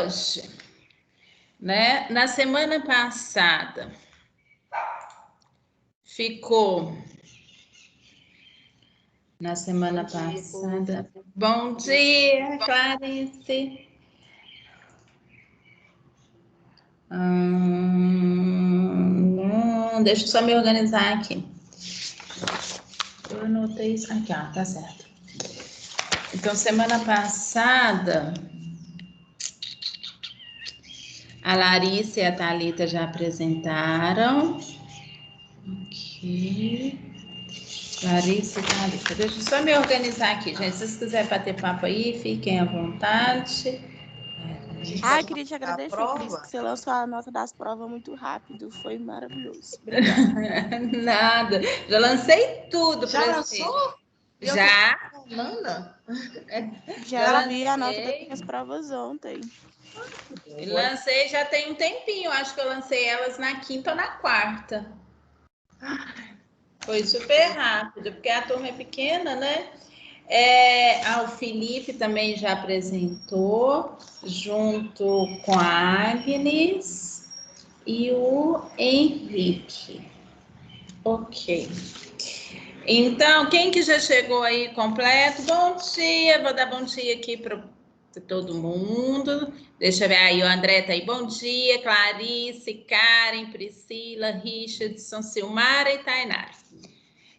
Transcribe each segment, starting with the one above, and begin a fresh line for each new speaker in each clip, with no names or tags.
hoje, né? Na semana passada ficou. Na semana passada. Bom dia, Clarice. Deixa eu só me organizar aqui. Eu anotei isso aqui, ó, tá certo. Então, semana passada, a Larissa e a Thalita já apresentaram. Ok. Larissa e Thalita. Deixa eu só me organizar aqui, gente. Se vocês quiserem bater papo aí, fiquem à vontade.
Queria te agradecer, Cris, que você lançou a nota das provas muito rápido. Foi maravilhoso. Obrigada.
Nada. Já lancei tudo para você.
Já lançou?
Já.
Já vi a nota das minhas provas ontem.
Lancei já tem um tempinho. Acho que eu lancei elas na quinta ou na quarta. Foi super rápido, porque a turma é pequena, né? O Felipe também já apresentou, junto com a Agnes e o Henrique. Ok. Então, quem que já chegou aí completo? Bom dia, vou dar bom dia aqui para todo mundo. Deixa eu ver aí, o André tá aí. Bom dia, Clarice, Karen, Priscila, Richardson, Silmara e Tainara.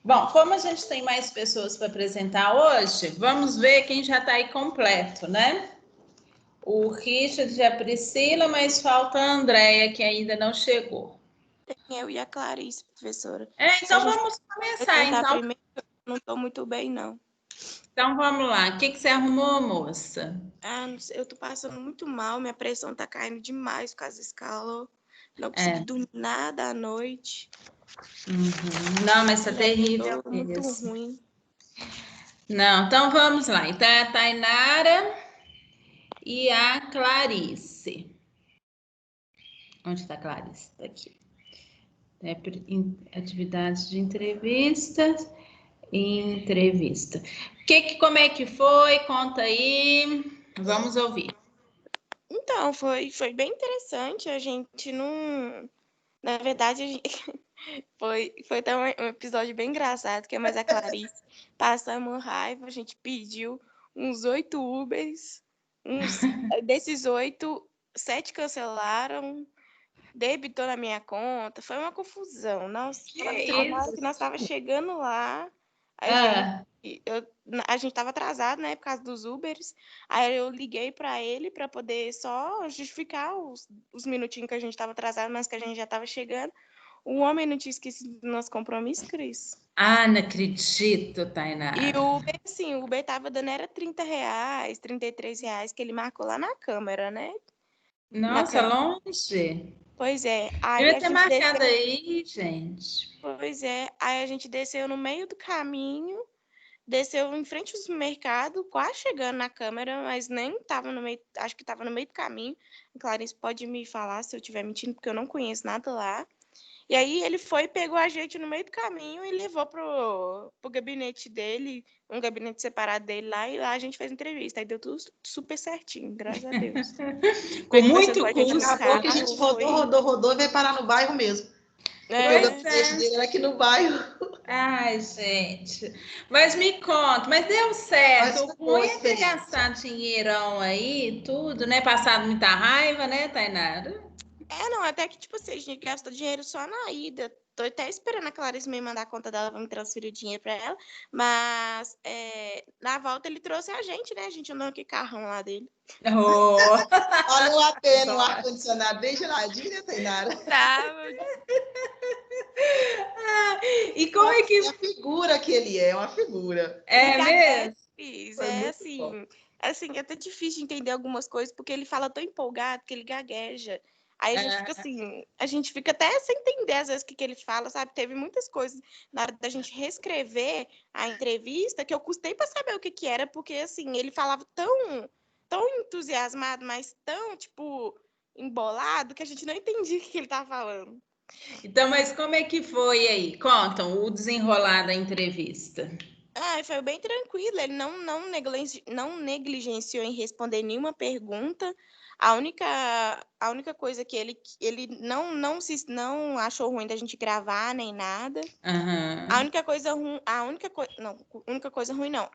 Bom, como a gente tem mais pessoas para apresentar hoje, vamos ver quem já está aí completo, né? O Richard e a Priscila, mas falta a Andréia, que ainda não chegou.
Eu e a Clarice, professora.
Então vamos começar. Então,
primeiro, não estou muito bem, não.
Então vamos lá. O que você arrumou, moça?
Eu estou passando muito mal, minha pressão está caindo demais por causa desse calor. Não consegui dormir nada à noite.
Não, mas tá terrível.
Muito ruim.
Não, então vamos lá. Então é a Tainara e a Clarice. Onde está a Clarice? Está aqui. Atividades de entrevistas. Entrevista. Como é que foi? Conta aí. Vamos ouvir.
Então, foi bem interessante. A gente não... Na verdade, foi até um episódio bem engraçado, que é mais a Clarice. Passamos raiva, a gente pediu uns 8 Ubers. Desses 8, 7 cancelaram. Debitou na minha conta. Foi uma confusão. Nossa, na hora que nós estávamos chegando lá, a gente estava atrasado, né, por causa dos Ubers. Aí eu liguei para ele para poder só justificar os minutinhos que a gente estava atrasado, mas que a gente já estava chegando. O homem não tinha esquecido do nosso compromisso, Cris.
Não acredito, Tainara.
E o Uber, sim, o Uber tava dando, era R$30, R$33, que ele marcou lá na câmera, né?
Nossa, longe.
Pois é. Aí
Devia ter marcado aí, gente.
Pois é. Aí a gente desceu no meio do caminho, desceu em frente ao supermercado, quase chegando na câmera, mas nem estava no meio, acho que estava no meio do caminho. A Clarice pode me falar se eu estiver mentindo, porque eu não conheço nada lá. E aí ele foi, pegou a gente no meio do caminho e levou pro gabinete dele, um gabinete separado dele lá, e lá a gente fez entrevista. Aí deu tudo super certinho, graças a Deus.
Com muito custo.
Acabou que a gente rodou e veio parar no bairro mesmo. O gabinete dele era aqui no bairro.
Ai, gente. Mas me conta, mas deu certo. O ruim é ter gastado dinheirão aí, tudo, né? Passado muita raiva, né, Tainara?
Não, até que, tipo assim, a gente gastou dinheiro só na ida. Tô até esperando a Clarice me mandar a conta dela pra me transferir o dinheiro pra ela. Mas na volta ele trouxe a gente, né? A gente andou aqui carrão lá dele.
Olha o AP no ar-condicionado bem geladinho, né, Tainara?
E
como é que... É uma figura que ele é, uma figura.
É mesmo?
Assim, é até difícil de entender algumas coisas, porque ele fala tão empolgado que ele gagueja. Aí a gente fica assim, a gente fica até sem entender às vezes o que ele fala, sabe? Teve muitas coisas na hora da gente reescrever a entrevista que eu custei para saber o que era, porque assim, ele falava tão entusiasmado, mas tão, tipo, embolado, que a gente não entendia o que ele tava falando.
Então, mas como é que foi aí? Contam o desenrolar da entrevista.
Foi bem tranquilo. Ele não negligenciou em responder nenhuma pergunta. A única coisa que ele não achou ruim da gente gravar nem nada. A única coisa ruim, não.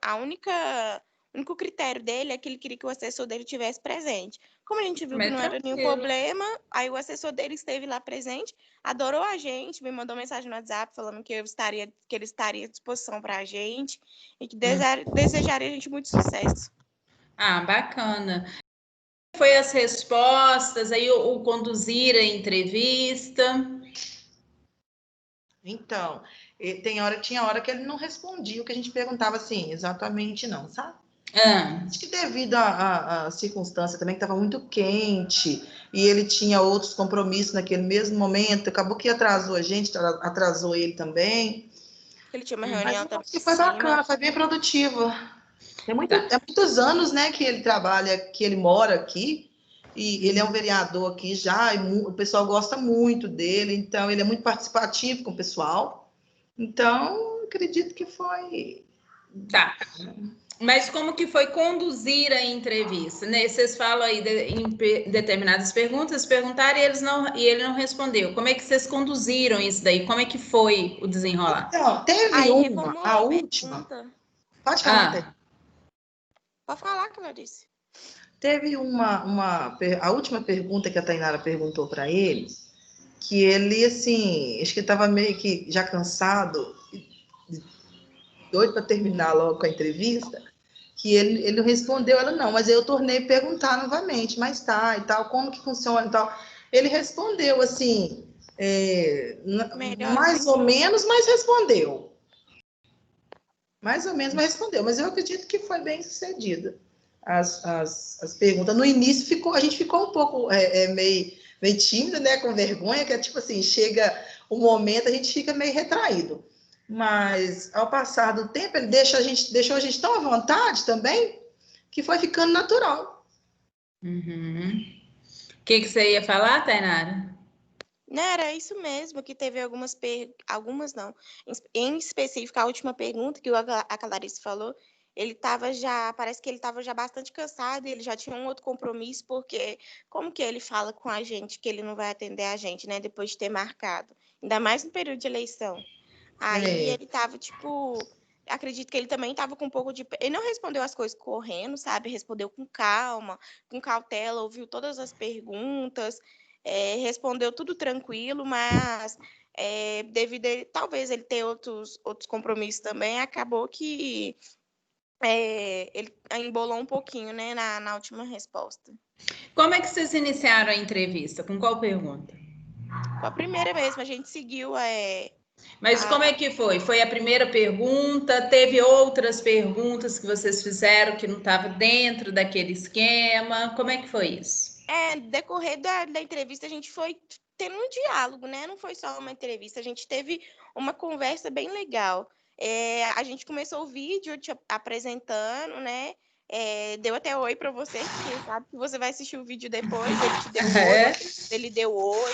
O único critério dele é que ele queria que o assessor dele tivesse presente. Como a gente viu que não era nenhum problema, aí o assessor dele esteve lá presente, adorou a gente, me mandou mensagem no WhatsApp falando que ele estaria à disposição para a gente e que desejaria a gente muito sucesso.
Bacana. Foi as respostas, aí o conduzir a entrevista?
Então, tinha hora que ele não respondia o que a gente perguntava assim, exatamente não, sabe? Acho que devido à circunstância também, que estava muito quente, e ele tinha outros compromissos naquele mesmo momento, acabou que atrasou a gente, atrasou ele também.
Ele tinha uma reunião também.
Acho que foi bacana, foi bem produtiva. É muitos anos, né, que ele trabalha, que ele mora aqui, e ele é um vereador aqui já, e o pessoal gosta muito dele, então ele é muito participativo com o pessoal. Então, acredito que foi...
Tá. Mas como que foi conduzir a entrevista? Né? Vocês falam aí em determinadas perguntas, perguntaram e ele não respondeu. Como é que vocês conduziram isso daí? Como é que foi o desenrolar?
Então, teve a última. Pode falar, Tê.
Pode falar, Clarice.
Teve a última pergunta que a Tainara perguntou para ele, que ele, assim, acho que estava meio que já cansado, doido para terminar logo com a entrevista, que ele não respondeu, ela não, mas eu tornei perguntar novamente, mas tá, e tal, como que funciona e tal. Ele respondeu, assim, mais ou menos, mas respondeu. Mais ou menos, mas respondeu. Mas eu acredito que foi bem sucedida. As perguntas. No início, a gente ficou um pouco meio tímida, né? Com vergonha, que é tipo assim, chega o momento, a gente fica meio retraído. Mas, ao passar do tempo, ele deixou a gente tão à vontade também, que foi ficando natural.
O que você ia falar, Tainara?
Não, era isso mesmo, que teve algumas não. Em específico, a última pergunta que a Clarice falou, parece que ele estava já bastante cansado, e ele já tinha um outro compromisso, porque como que ele fala com a gente que ele não vai atender a gente, né, depois de ter marcado? Ainda mais no período de eleição. Aí ele estava, tipo, acredito que ele também estava com um pouco de... Ele não respondeu as coisas correndo, sabe? Respondeu com calma, com cautela, ouviu todas as perguntas, respondeu tudo tranquilo, mas devido a talvez ele ter outros compromissos também, acabou que ele embolou um pouquinho, né, na última resposta.
Como é que vocês iniciaram a entrevista? Com qual pergunta?
Com a primeira mesmo, a gente seguiu...
Mas como é que foi? Foi a primeira pergunta? Teve outras perguntas que vocês fizeram que não estavam dentro daquele esquema? Como é que foi isso?
Decorrer da entrevista, a gente foi tendo um diálogo, né? Não foi só uma entrevista, a gente teve uma conversa bem legal. A gente começou o vídeo te apresentando, né? Deu até oi para você, porque sabe que você vai assistir o vídeo depois, ele te deu oi, ele deu oi.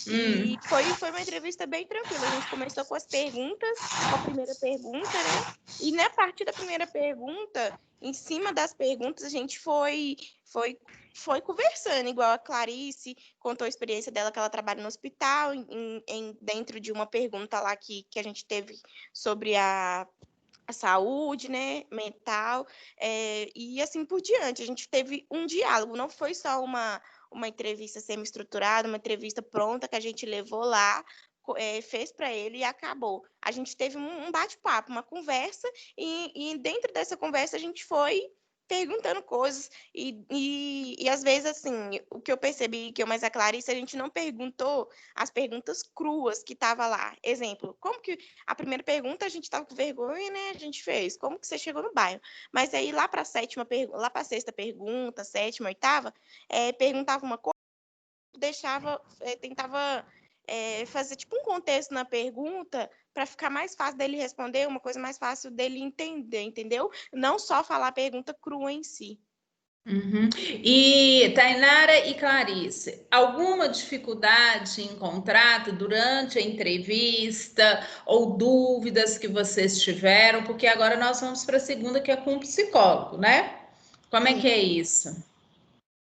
E foi uma entrevista bem tranquila. A gente começou com as perguntas, com a primeira pergunta, né? E na parte da primeira pergunta, em cima das perguntas, a gente foi conversando, igual a Clarice contou a experiência dela, que ela trabalha no hospital, dentro de uma pergunta lá que a gente teve sobre a saúde, né, mental, e assim por diante. A gente teve um diálogo, não foi só uma entrevista semi-estruturada, uma entrevista pronta que a gente levou lá, fez para ele e acabou. A gente teve um bate-papo, uma conversa, e dentro dessa conversa a gente foi perguntando coisas, e às vezes, assim, o que eu percebi, que eu mais a Clarice, a gente não perguntou as perguntas cruas que tava lá. Exemplo, como que a primeira pergunta a gente tava com vergonha, né? A gente fez, como que você chegou no bairro? Mas aí lá para a sexta pergunta, sétima, oitava, perguntava uma coisa, tentava fazer tipo um contexto na pergunta para ficar mais fácil dele responder, uma coisa mais fácil dele entender, entendeu? Não só falar a pergunta crua em si.
Uhum. E Tainara e Clarice, alguma dificuldade em contrato durante a entrevista ou dúvidas que vocês tiveram? Porque agora nós vamos para a segunda, que é com o psicólogo, né? Como é
Sim.
que é isso?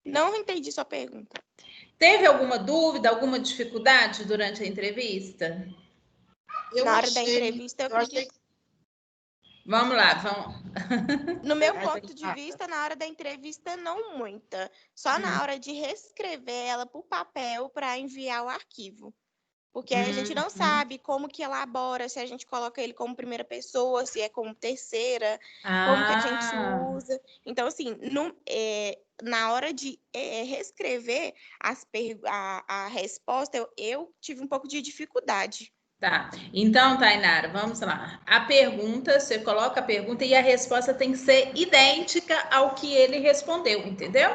Não entendi sua pergunta.
Teve alguma dúvida, alguma dificuldade durante a entrevista?
Eu
Na hora da
achei,
entrevista, eu
eu achei
acredito.
Vamos lá, vamos.
No meu
que
ponto de vista, na hora da entrevista, não muita. Só na hora de reescrever ela para o papel para enviar o arquivo. Porque aí a gente não
Uhum.
sabe como que elabora, se a gente coloca ele como primeira pessoa, se é como terceira, como que a gente
Ah,
usa. Então, assim, na hora de reescrever a resposta, eu tive um pouco de dificuldade.
tá. Então, Tainara, vamos lá. A pergunta, você coloca a pergunta e a resposta tem que ser idêntica ao que ele respondeu, entendeu?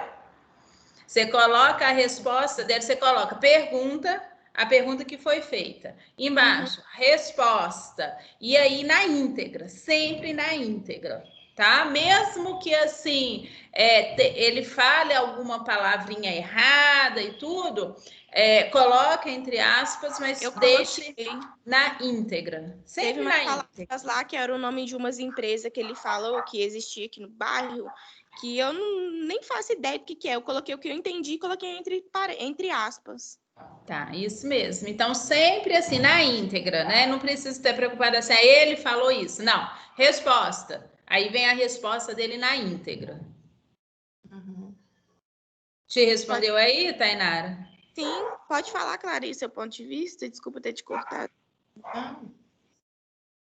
Você coloca a resposta dele, você coloca pergunta, a pergunta que foi feita.
Uhum.
Embaixo, resposta. E aí na íntegra, sempre na íntegra, tá? Mesmo que assim ele fale alguma palavrinha errada e tudo, coloca entre aspas, mas
Eu
deixe
coloquei.
na íntegra.
Teve
Sempre
umas
na íntegra.
palavras lá que era o nome de umas empresas que ele falou que existia aqui no bairro, que eu nem faço ideia do que é. Eu coloquei o que eu entendi e coloquei entre aspas.
Tá, isso mesmo. Então, sempre assim, na íntegra, né? Não precisa ter preocupado assim, ele falou isso. Não. Resposta. Aí vem a resposta dele na íntegra.
Uhum.
Te
Pode,
respondeu aí, Tainara?
sim, pode falar, Clarice, seu ponto de vista. Desculpa ter te cortado.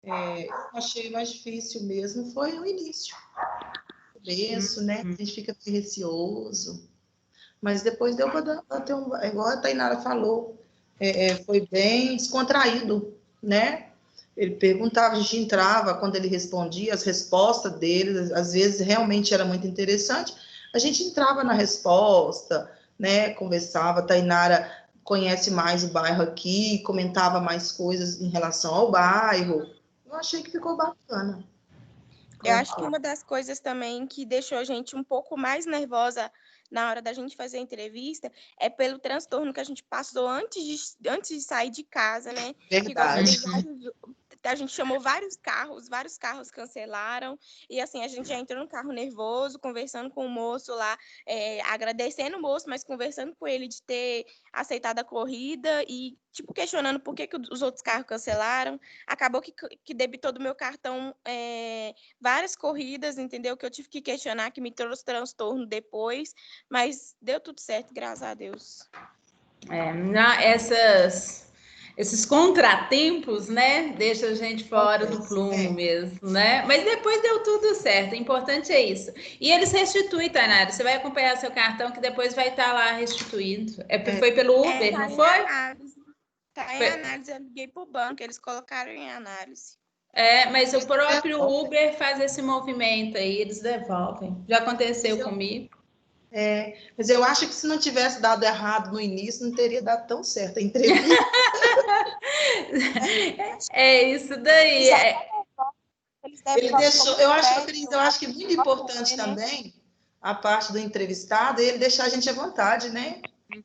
Então, eu achei mais difícil mesmo foi o início, o começo, né? A gente fica receoso, mas depois deu para ter igual a Tainara falou, foi bem descontraído, né? Ele perguntava, a gente entrava, quando ele respondia, as respostas dele, às vezes realmente era muito interessante, a gente entrava na resposta, né? Conversava, a Tainara conhece mais o bairro aqui, comentava mais coisas em relação ao bairro. Eu achei que ficou bacana.
Eu acho que
Concordo.
uma das coisas também que deixou a gente um pouco mais nervosa na hora da gente fazer a entrevista é pelo transtorno que a gente passou antes de sair de casa, né? Que igual eu falei,
Verdade.
a gente chamou vários carros cancelaram, e assim, a gente já entrou no carro nervoso, conversando com o moço lá, agradecendo o moço, mas conversando com ele de ter aceitado a corrida e, tipo, questionando por que os outros carros cancelaram. Acabou que debitou do meu cartão várias corridas, entendeu? Que eu tive que questionar, que me trouxe transtorno depois, mas deu tudo certo, graças a Deus.
Esses contratempos, né? Deixa a gente fora do
Acontece.
plumo mesmo, né? Mas depois deu tudo certo. O importante é isso. E eles restituem, Tainara. Você vai acompanhar seu cartão que depois vai estar lá restituído. Foi pelo Uber,
Tá
não
em
foi?
análise. Tá em
Foi-
análise, eu liguei pro banco, eles colocaram em análise.
Mas o próprio
Devolve.
Uber faz esse movimento aí, eles devolvem. Já
Mas
aconteceu
eu,
comigo.
mas eu acho que se não tivesse dado errado no início, não teria dado tão certo a entrevista.
É isso daí.
Eles eles
Ele
devolvem como
deixou, eu acho, Cris,
crédito,
eu acho que é muito importante
né?
também a parte do entrevistado, ele deixar a gente à vontade, né?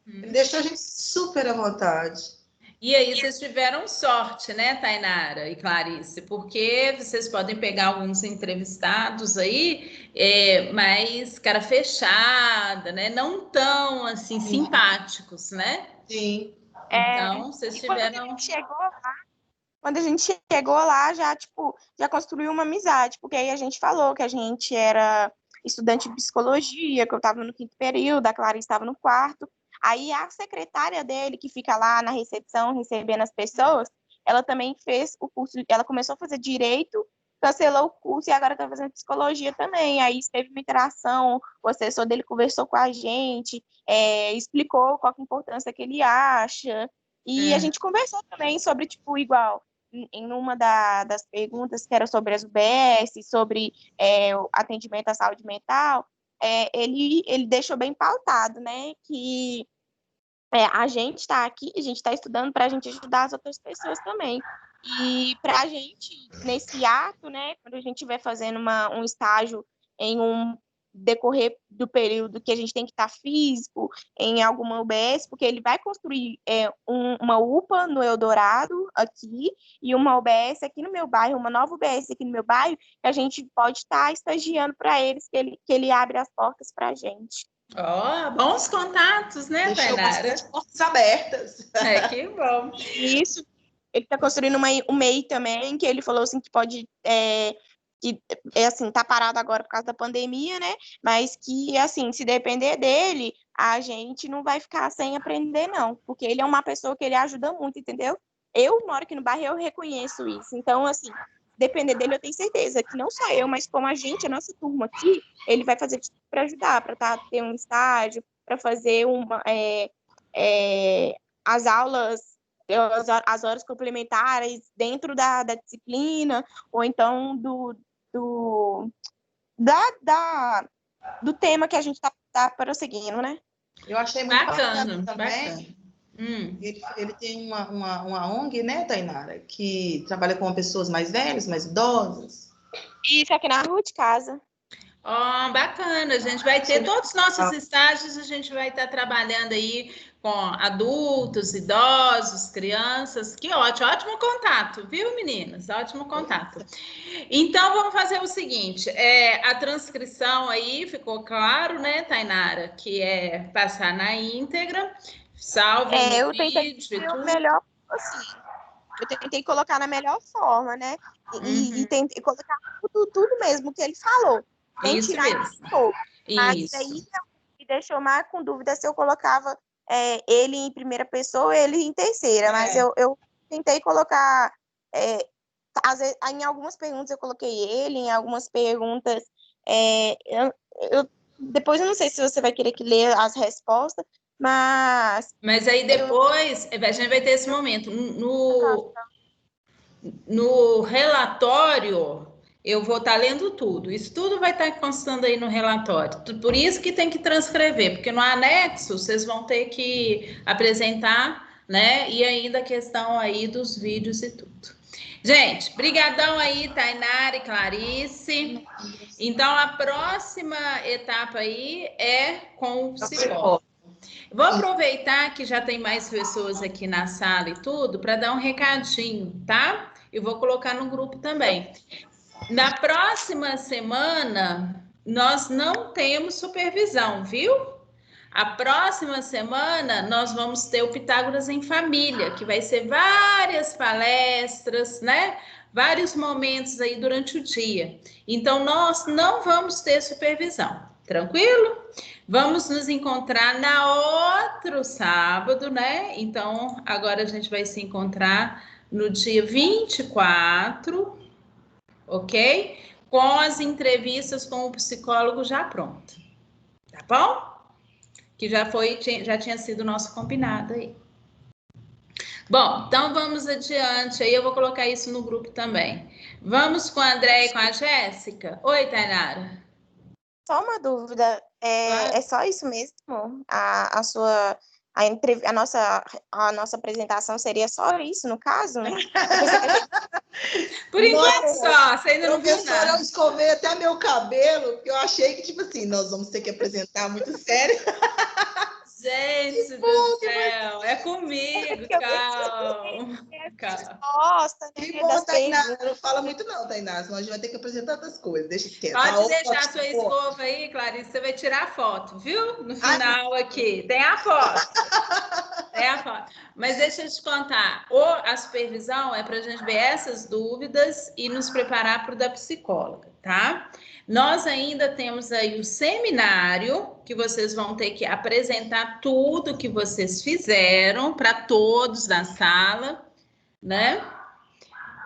Ele deixou a gente super à vontade.
E aí vocês tiveram sorte, né, Tainara e Clarice? Porque vocês podem pegar alguns entrevistados aí, mais cara fechada, né? Não tão assim simpáticos, né?
Sim.
Então vocês
E quando a
tiveram.
gente chegou lá, já, tipo, já construiu uma amizade, porque aí a gente falou que a gente era estudante de psicologia, que eu estava no quinto período, a Clarice estava no quarto. Aí a secretária dele, que fica lá na recepção recebendo as pessoas, ela também fez o curso, ela começou a fazer direito, cancelou o curso e agora está fazendo psicologia também. Aí teve uma interação, o assessor dele conversou com a gente, explicou qual que é a importância que ele acha. E a
É,
gente conversou também sobre, tipo, igual, em uma das perguntas que era sobre as UBS, sobre o atendimento à saúde mental, ele deixou bem pautado, né, que a gente está aqui, a gente está estudando para a gente ajudar as outras pessoas também. E para a gente, nesse ato, né, quando a gente estiver fazendo um estágio em decorrer do período que a gente tem que estar físico em alguma UBS, porque ele vai construir uma UPA no Eldorado aqui e uma UBS aqui no meu bairro, uma nova UBS aqui no meu bairro, que a gente pode estar estagiando para eles, que ele abre as portas para a gente.
Ó, bons contatos, né,
Deixou
Tainara?
bastante portas abertas.
Que bom.
Isso. Ele está construindo um MEI também, que ele falou assim que pode, que assim, tá parado agora por causa da pandemia, né? Mas que, assim, se depender dele, a gente não vai ficar sem aprender, não. Porque ele é uma pessoa que ele ajuda muito, entendeu? Eu moro aqui no bairro, eu reconheço isso. Então, assim, depender dele, eu tenho certeza que não só eu, mas como a gente, a nossa turma aqui, ele vai fazer para ajudar, para ter um estágio, para fazer as aulas, as horas complementares dentro da disciplina, ou então do tema que a gente está prosseguindo, né?
Eu achei muito
Bacana,
também.
bacana.
Ele tem uma ONG, né, Tainara, que trabalha com pessoas mais velhas, mais idosas.
Isso, aqui na rua de casa.
Ó, bacana, a gente vai ter todos os nossos estágios, a gente vai estar trabalhando aí com adultos, idosos, crianças. Que ótimo, ótimo contato, viu, meninas? Ótimo contato. Então, vamos fazer o seguinte, a transcrição aí ficou claro, né, Tainara, que é passar na íntegra, salve no
eu tentei
vídeo e tudo.
melhor, assim, eu tentei colocar na melhor forma, né? E tentei colocar tudo mesmo que ele falou. Sem
Isso
tirar
mesmo.
pouco. Mas
Isso.
aí me deixou mais com dúvida se eu colocava ele em primeira pessoa ou ele em terceira. Mas eu tentei colocar. Às vezes, em algumas perguntas eu coloquei ele, em algumas perguntas. Depois eu não sei se você vai querer que leia as respostas, mas.
Mas aí depois a gente vai ter esse momento. No relatório, eu vou estar lendo tudo. Isso tudo vai estar constando aí no relatório. Por isso que tem que transcrever, porque no anexo vocês vão ter que apresentar, né? E ainda a questão aí dos vídeos e tudo. Gente, brigadão aí, Tainara e Clarice. Então, a próxima etapa aí é com o psicólogo. Vou aproveitar que já tem mais pessoas aqui na sala e tudo, para dar um recadinho, tá? Eu vou colocar no grupo também. Na próxima semana, nós não temos supervisão, viu? A próxima semana, nós vamos ter o Pitágoras em Família, que vai ser várias palestras, né? Vários momentos aí durante o dia. Então, nós não vamos ter supervisão, tranquilo? Vamos nos encontrar na outro sábado, né? Então, agora a gente vai se encontrar no dia 24, ok? Com as entrevistas com o psicólogo já pronta, tá bom? Que já tinha sido nosso combinado aí. Bom, então vamos adiante. Aí eu vou colocar isso no grupo também. Vamos com a André e com a Jéssica? Oi, Tainara.
Só uma dúvida, é só isso mesmo? A nossa apresentação seria só isso, no caso?
Por enquanto só, você ainda não viu
Professora,
nada.
eu escovei até meu cabelo, porque eu achei que, tipo assim, nós vamos ter que apresentar muito sério.
Gente do céu, é comigo, calma.
Resposta, né,
Que bom,
das
Tainá.
perguntas.
Não fala muito não, Tainá, senão a gente vai ter que apresentar outras coisas. Deixa quieto.
Pode deixar a sua escova aí, Clarice, você vai tirar a foto, viu? No final aqui, tem a foto. Tem a foto. Mas deixa eu te contar, a supervisão é para a gente ver essas dúvidas e nos preparar para o da psicóloga, tá? Nós ainda temos aí o seminário, que vocês vão ter que apresentar tudo que vocês fizeram para todos da sala, né?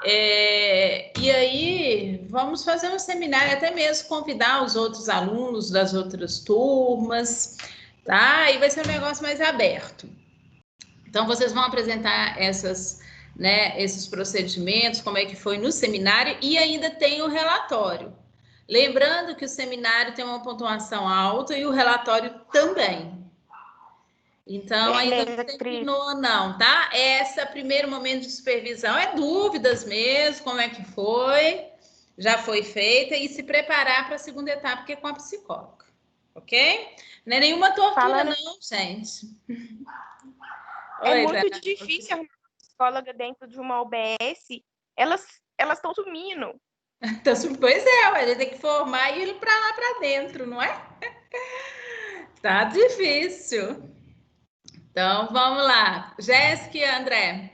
E aí, vamos fazer um seminário, até mesmo convidar os outros alunos das outras turmas, tá? E vai ser um negócio mais aberto. Então, vocês vão apresentar esses procedimentos, como é que foi no seminário, e ainda tem o relatório. Lembrando que o seminário tem uma pontuação alta e o relatório também. Então, ainda não terminou, não, tá? Esse primeiro momento de supervisão é dúvidas mesmo, como é que foi, já foi feita e se preparar para a segunda etapa, que é com a psicóloga. Ok? Não é nenhuma tortura, não, gente.
É
Oi,
muito
Tana.
difícil arrumar uma psicóloga dentro de uma UBS. Elas estão sumindo.
Então, pois é, a gente tem que formar e ir para lá para dentro, não é? Tá difícil. Então, vamos lá. Jéssica e André.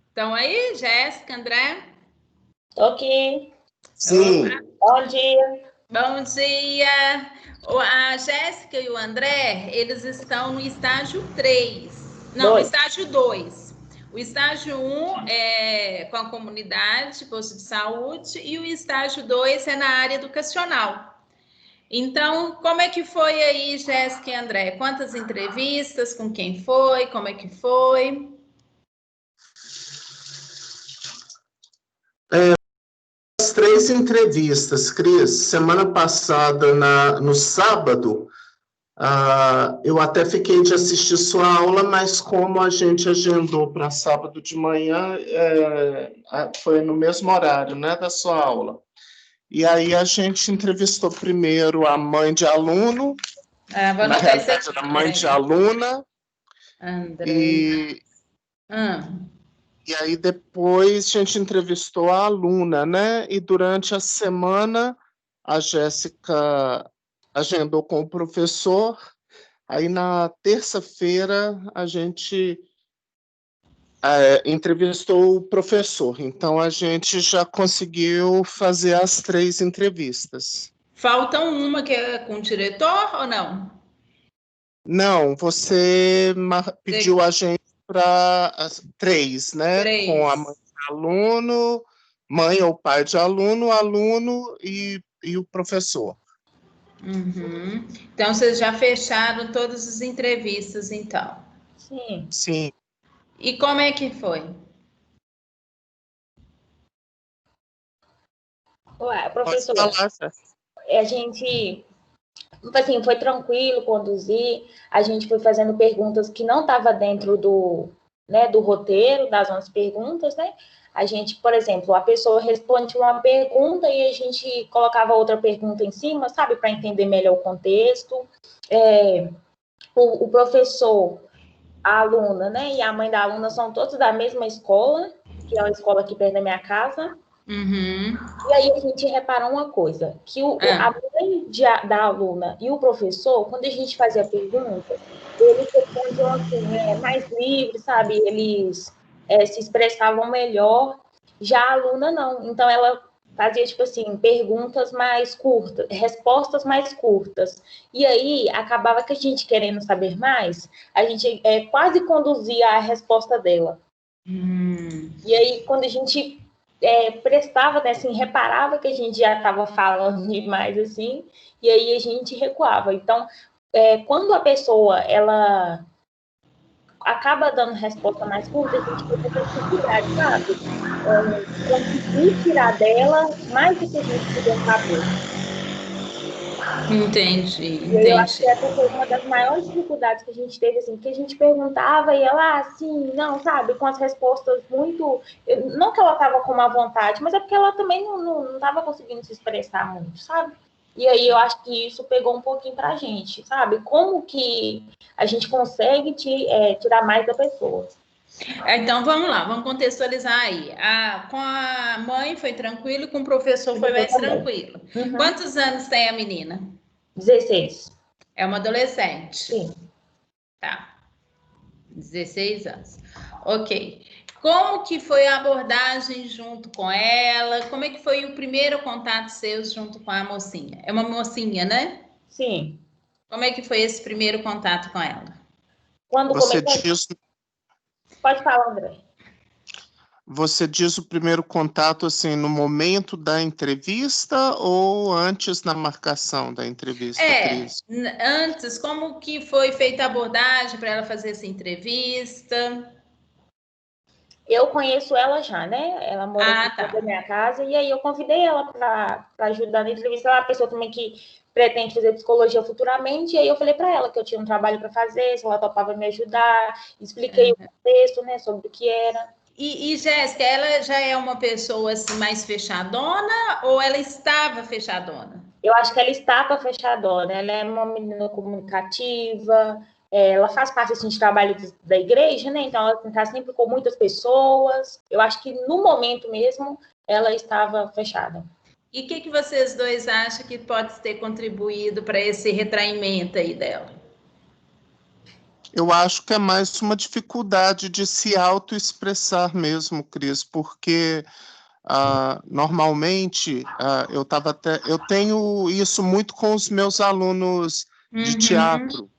Estão aí? Jéssica, André?
Tô aqui.
Sim.
Bom dia.
Bom dia. A Jéssica e o André, eles estão no estágio 3. Não, no estágio 2. O estágio 1 é com a comunidade, posto de saúde, e o estágio 2 é na área educacional. Então, como é que foi aí, Jéssica e André? Quantas entrevistas? Com quem foi? Como é que foi?
As 3 entrevistas, Cris. Semana passada, no sábado, eu até fiquei de assistir sua aula, mas como a gente agendou para sábado de manhã, foi no mesmo horário, né, da sua aula. E aí a gente entrevistou primeiro a mãe de aluno, na realidade era mãe de aluna,
André.
E aí depois a gente entrevistou a aluna, né? E durante a semana a Jéssica agendou com o professor. Aí na terça-feira a gente entrevistou o professor. Então a gente já conseguiu fazer as 3 entrevistas.
Faltam uma que é com o diretor ou não?
Não, você pediu a gente para as 3, né?
3.
Com a mãe de aluno, mãe ou pai de aluno, aluno e o professor.
Uhum. Então, vocês já fecharam todas as entrevistas, então?
Sim.
Sim.
E como é que foi?
Ué, professor,
Pode falar, Jéssica.
a gente, assim, foi tranquilo conduzir, a gente foi fazendo perguntas que não estavam dentro do, né, do roteiro das nossas perguntas, né? A gente, por exemplo, a pessoa responde uma pergunta e a gente colocava outra pergunta em cima, sabe, para entender melhor o contexto. O professor, a aluna, né, e a mãe da aluna são todos da mesma escola, que é uma escola aqui perto da minha casa.
Uhum.
E aí a gente repara uma coisa, que a mãe da aluna e o professor, quando a gente fazia perguntas, eles respondiam assim, mais livre, sabe? Eles se expressavam melhor. Já a aluna não. Então ela fazia, tipo assim, perguntas mais curtas, respostas mais curtas. E aí acabava que a gente querendo saber mais, a gente quase conduzia a resposta dela. E aí, quando a gente prestava, né, assim, reparava que a gente já estava falando demais, assim, e aí a gente recuava. Então, quando a pessoa, ela acaba dando resposta mais curta, a gente tem muita dificuldade, sabe? Conseguir tirar dela mais do que a gente podia saber.
Entendi.
E eu acho que essa foi uma das maiores dificuldades que a gente teve, assim, que a gente perguntava e ela, assim, não, sabe, com as respostas muito... Não que ela estava com má vontade, mas é porque ela também não estava conseguindo se expressar muito, sabe? E aí eu acho que isso pegou um pouquinho pra gente, sabe? Como que a gente consegue tirar mais da pessoa.
Então, vamos lá, vamos contextualizar aí. Com a mãe foi tranquilo e com o professor foi mais tranquilo.
Uhum.
Quantos anos tem a menina?
16.
É uma adolescente?
Sim.
Tá. 16 anos. Ok. Como que foi a abordagem junto com ela? Como é que foi o primeiro contato seu junto com a mocinha? É uma mocinha, né?
Sim.
Como é que foi esse primeiro contato com ela?
Quando Pode falar, André.
Você diz o primeiro contato, assim, no momento da entrevista ou antes na marcação da entrevista, Cris?
Antes, como que foi feita a abordagem para ela fazer essa entrevista?
Eu conheço ela já, né? Ela mora aqui na minha casa, e aí eu convidei ela para ajudar na entrevista. Ela é uma pessoa também que pretende fazer psicologia futuramente, e aí eu falei para ela que eu tinha um trabalho para fazer, se ela topava me ajudar, expliquei o contexto, né, sobre o que era.
E Jéssica, ela já é uma pessoa assim, mais fechadona ou ela estava fechadona?
Eu acho que ela estava fechadona, ela é uma menina comunicativa, ela faz parte assim, de trabalho da igreja, né? Então ela está sempre com muitas pessoas. Eu acho que no momento mesmo ela estava fechada.
E o que vocês dois acham que pode ter contribuído para esse retraimento aí dela?
Eu acho que é mais uma dificuldade de se autoexpressar mesmo, Cris, porque normalmente eu tenho isso muito com os meus alunos de teatro.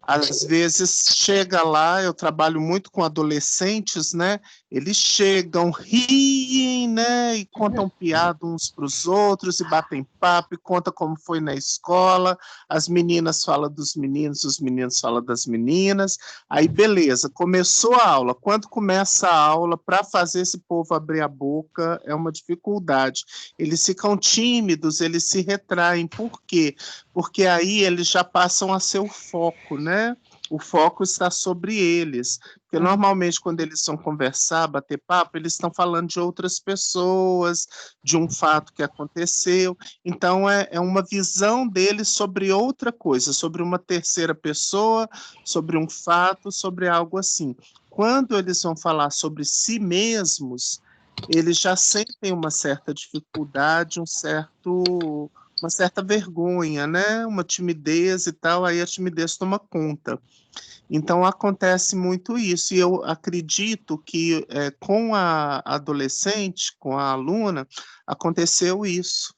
Às vezes chega lá, eu trabalho muito com adolescentes, né? Eles chegam, riem, né? E contam piada uns para os outros, e batem papo, e contam como foi na escola. As meninas falam dos meninos, os meninos falam das meninas. Aí, beleza, começou a aula. Quando começa a aula, para fazer esse povo abrir a boca, é uma dificuldade. Eles ficam tímidos, eles se retraem. Por quê? Porque aí eles já passam a ser o foco, né? O foco está sobre eles. Porque normalmente quando eles vão conversar, bater papo, eles estão falando de outras pessoas, de um fato que aconteceu. Então é uma visão deles sobre outra coisa, sobre uma terceira pessoa, sobre um fato, sobre algo assim. Quando eles vão falar sobre si mesmos, eles já sentem uma certa dificuldade, uma certa vergonha, né? Uma timidez e tal, aí a timidez toma conta. Então, acontece muito isso, e eu acredito que com a adolescente, com a aluna, aconteceu isso.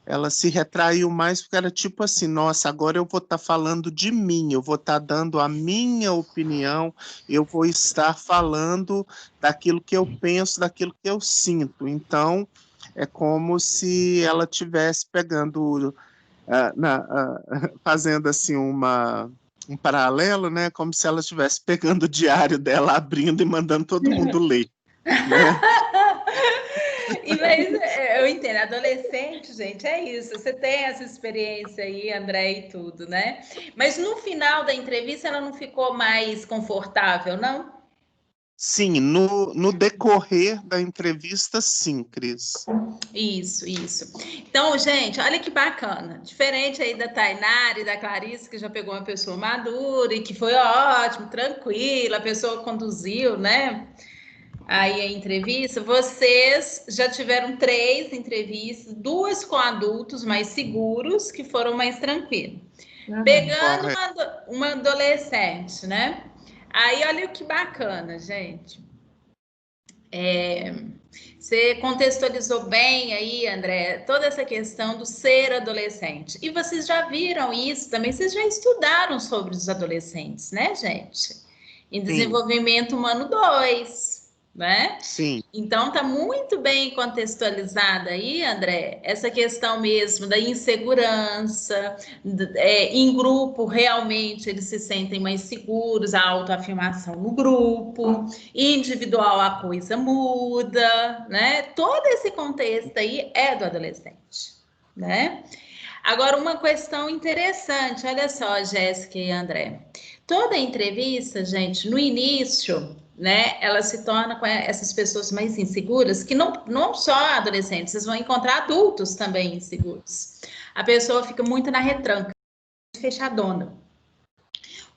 Ela se retraiu mais porque era tipo assim, nossa, agora eu vou estar falando de mim, eu vou estar dando a minha opinião, eu vou estar falando daquilo que eu penso, daquilo que eu sinto. Então, é como se ela estivesse pegando, fazendo assim um paralelo, né? Como se ela estivesse pegando o diário dela, abrindo e mandando todo mundo ler, né?
Mas eu entendo, adolescente, gente, é isso. Você tem essa experiência aí, André, e tudo, né? Mas no final da entrevista ela não ficou mais confortável, não?
Sim, no decorrer da entrevista, sim, Cris.
Isso, isso. Então, gente, olha que bacana. Diferente aí da Tainara e da Clarice, que já pegou uma pessoa madura e que foi ótimo, tranquila, a pessoa conduziu, né? Aí a entrevista, vocês já tiveram 3 entrevistas, 2 com adultos mais seguros, que foram mais tranquilos. Pegando uma adolescente, né? Aí olha que bacana, gente. Você contextualizou bem aí, André, toda essa questão do ser adolescente. E vocês já viram isso também, vocês já estudaram sobre os adolescentes, né, gente? Em Desenvolvimento Humano 2. Né?
Sim.
Então tá muito bem contextualizada aí, André, essa questão mesmo da insegurança, em grupo realmente eles se sentem mais seguros, a autoafirmação no grupo, individual a coisa muda, né? Todo esse contexto aí é do adolescente, né? Agora, uma questão interessante, olha só, Jéssica e André. Toda entrevista, gente, no início, né, ela se torna com essas pessoas mais inseguras, que não só adolescentes, vocês vão encontrar adultos também inseguros. A pessoa fica muito na retranca, fechadona.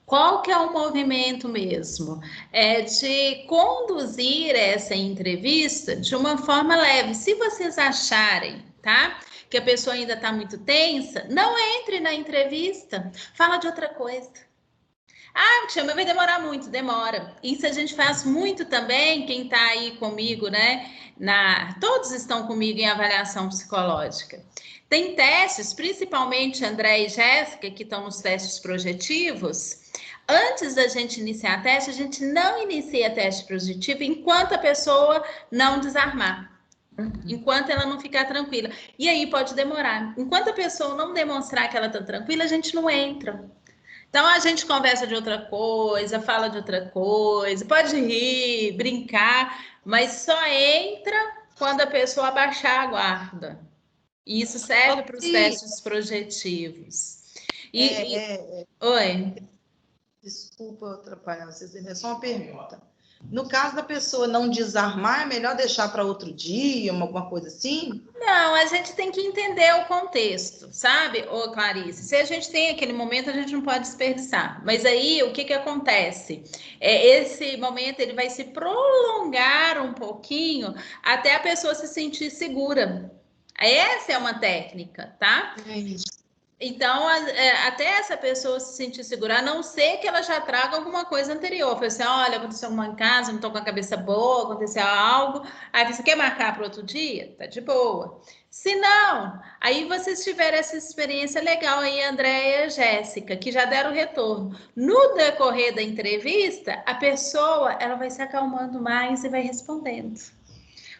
Qual que é o movimento mesmo? É de conduzir essa entrevista de uma forma leve. Se vocês acharem, tá? Que a pessoa ainda está muito tensa, não entre na entrevista, fala de outra coisa. Ah, Tia, mas vai demorar muito, demora. Isso a gente faz muito também, quem está aí comigo, né? Todos estão comigo em avaliação psicológica. Tem testes, principalmente André e Jéssica, que estão nos testes projetivos. Antes da gente iniciar teste, a gente não inicia teste projetivo enquanto a pessoa não desarmar. Enquanto ela não ficar tranquila. E aí pode demorar. Enquanto a pessoa não demonstrar que ela está tranquila, a gente não entra. Então a gente conversa de outra coisa, fala de outra coisa, pode rir, brincar, mas só entra quando a pessoa abaixar a guarda. E isso serve para os testes projetivos. Oi?
Desculpa atrapalhar vocês, é só uma pergunta. No caso da pessoa não desarmar, é melhor deixar para outro dia, alguma coisa assim?
Não, a gente tem que entender o contexto, sabe, ô Clarice? Se a gente tem aquele momento, a gente não pode desperdiçar. Mas aí, o que que acontece? Esse momento, ele vai se prolongar um pouquinho até a pessoa se sentir segura. Essa é uma técnica, tá?
É isso.
Então, até essa pessoa se sentir segura, a não ser que ela já traga alguma coisa anterior. Fala assim, olha, aconteceu uma em casa, não tô com a cabeça boa, aconteceu algo. Aí você quer marcar para outro dia? Tá de boa. Se não, aí vocês tiveram essa experiência legal aí, Andréia e Jéssica, que já deram retorno. No decorrer da entrevista, a pessoa ela vai se acalmando mais e vai respondendo.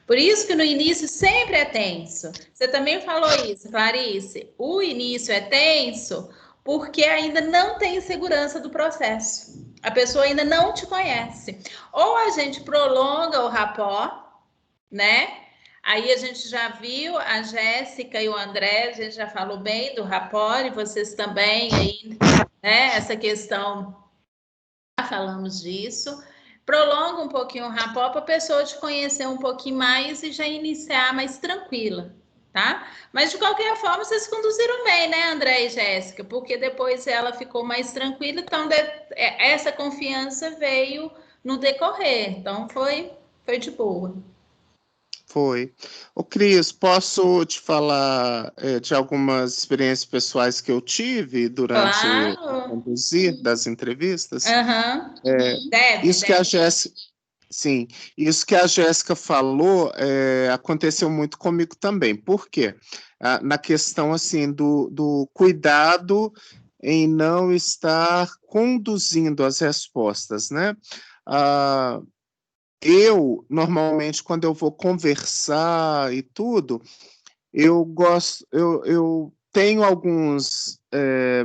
Por isso que no início sempre é tenso. Você também falou isso, Clarice. O início é tenso porque ainda não tem segurança do processo. A pessoa ainda não te conhece. Ou a gente prolonga o rapport, né? Aí a gente já viu, a Jéssica e o André, a gente já falou bem do rapport, e vocês também aí, né? Essa questão, já falamos disso. Prolonga um pouquinho o rapport para a pessoa te conhecer um pouquinho mais e já iniciar mais tranquila, tá? Mas de qualquer forma, vocês conduziram bem, né, André e Jéssica? Porque depois ela ficou mais tranquila, então essa confiança veio no decorrer, então foi de boa.
Foi. Ô, Cris, posso te falar de algumas experiências pessoais que eu tive durante o
Claro.
conduzir das entrevistas?
Aham.
Isso que a Jéssica, sim, isso que a Jéssica falou aconteceu muito comigo também. Por quê? Na questão assim do cuidado em não estar conduzindo as respostas, né? Eu, normalmente, quando eu vou conversar e tudo, eu tenho alguns,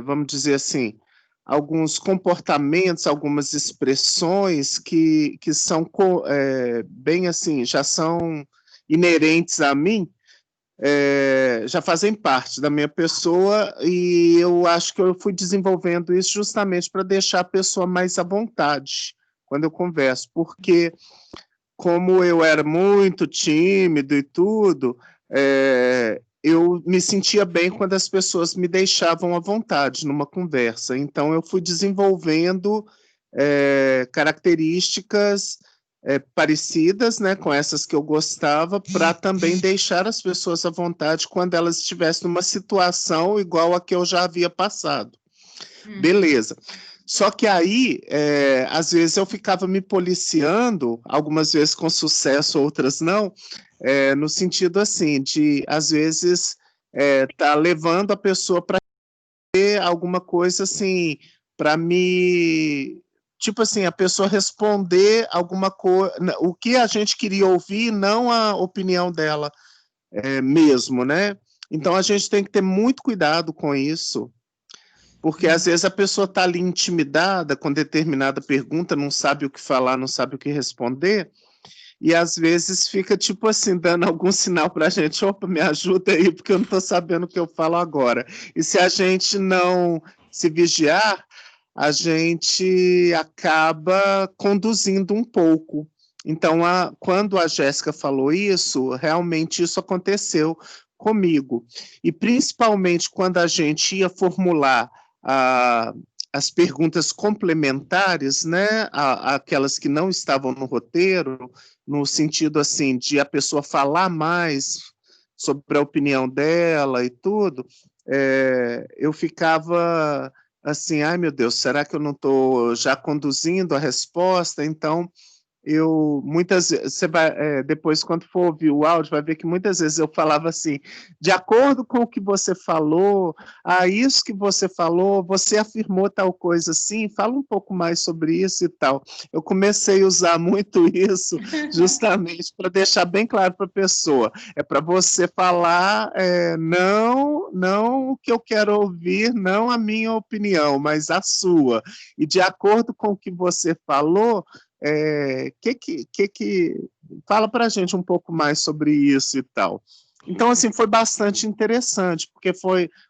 vamos dizer assim, alguns comportamentos, algumas expressões que são bem assim, já são inerentes a mim, já fazem parte da minha pessoa, e eu acho que eu fui desenvolvendo isso justamente para deixar a pessoa mais à vontade quando eu converso, porque como eu era muito tímido e tudo, eu me sentia bem quando as pessoas me deixavam à vontade numa conversa. Então, eu fui desenvolvendo características parecidas, né, com essas que eu gostava, para também deixar as pessoas à vontade quando elas estivessem numa situação igual a que eu já havia passado. Beleza. Só que aí, às vezes eu ficava me policiando, algumas vezes com sucesso, outras não, no sentido assim, de, às vezes, tá levando a pessoa para ter alguma coisa assim, para me... Tipo assim, a pessoa responder alguma coisa, o que a gente queria ouvir, não a opinião dela mesmo, né? Então, a gente tem que ter muito cuidado com isso, porque às vezes a pessoa está ali intimidada com determinada pergunta, não sabe o que falar, não sabe o que responder, e às vezes fica tipo assim, dando algum sinal para a gente, opa, me ajuda aí, porque eu não estou sabendo o que eu falo agora. E se a gente não se vigiar, a gente acaba conduzindo um pouco. Então, quando a Jéssica falou isso, realmente isso aconteceu comigo. E principalmente quando a gente ia formular as perguntas complementares, né, aquelas que não estavam no roteiro, no sentido assim de a pessoa falar mais sobre a opinião dela e tudo, eu ficava assim, ai meu Deus, será que eu não estou já conduzindo a resposta? Então, muitas vezes, você vai, depois quando for ouvir o áudio, vai ver que muitas vezes eu falava assim, de acordo com o que você falou, isso que você falou, você afirmou tal coisa assim, fala um pouco mais sobre isso e tal. Eu comecei a usar muito isso justamente para deixar bem claro para a pessoa, para você falar não o que eu quero ouvir, não a minha opinião, mas a sua. E de acordo com o que você falou, fala para a gente um pouco mais sobre isso e tal. Então, assim, foi bastante interessante, porque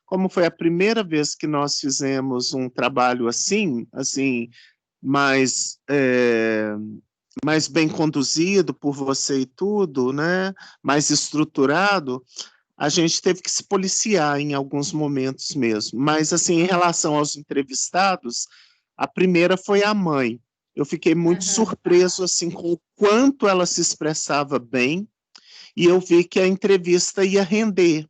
como foi a primeira vez que nós fizemos um trabalho assim, mais mais bem conduzido por você e tudo, né? Mais estruturado, a gente teve que se policiar em alguns momentos mesmo. Mas, assim, em relação aos entrevistados, a primeira foi a mãe. Eu fiquei muito surpreso, assim, com o quanto ela se expressava bem, e eu vi que a entrevista ia render,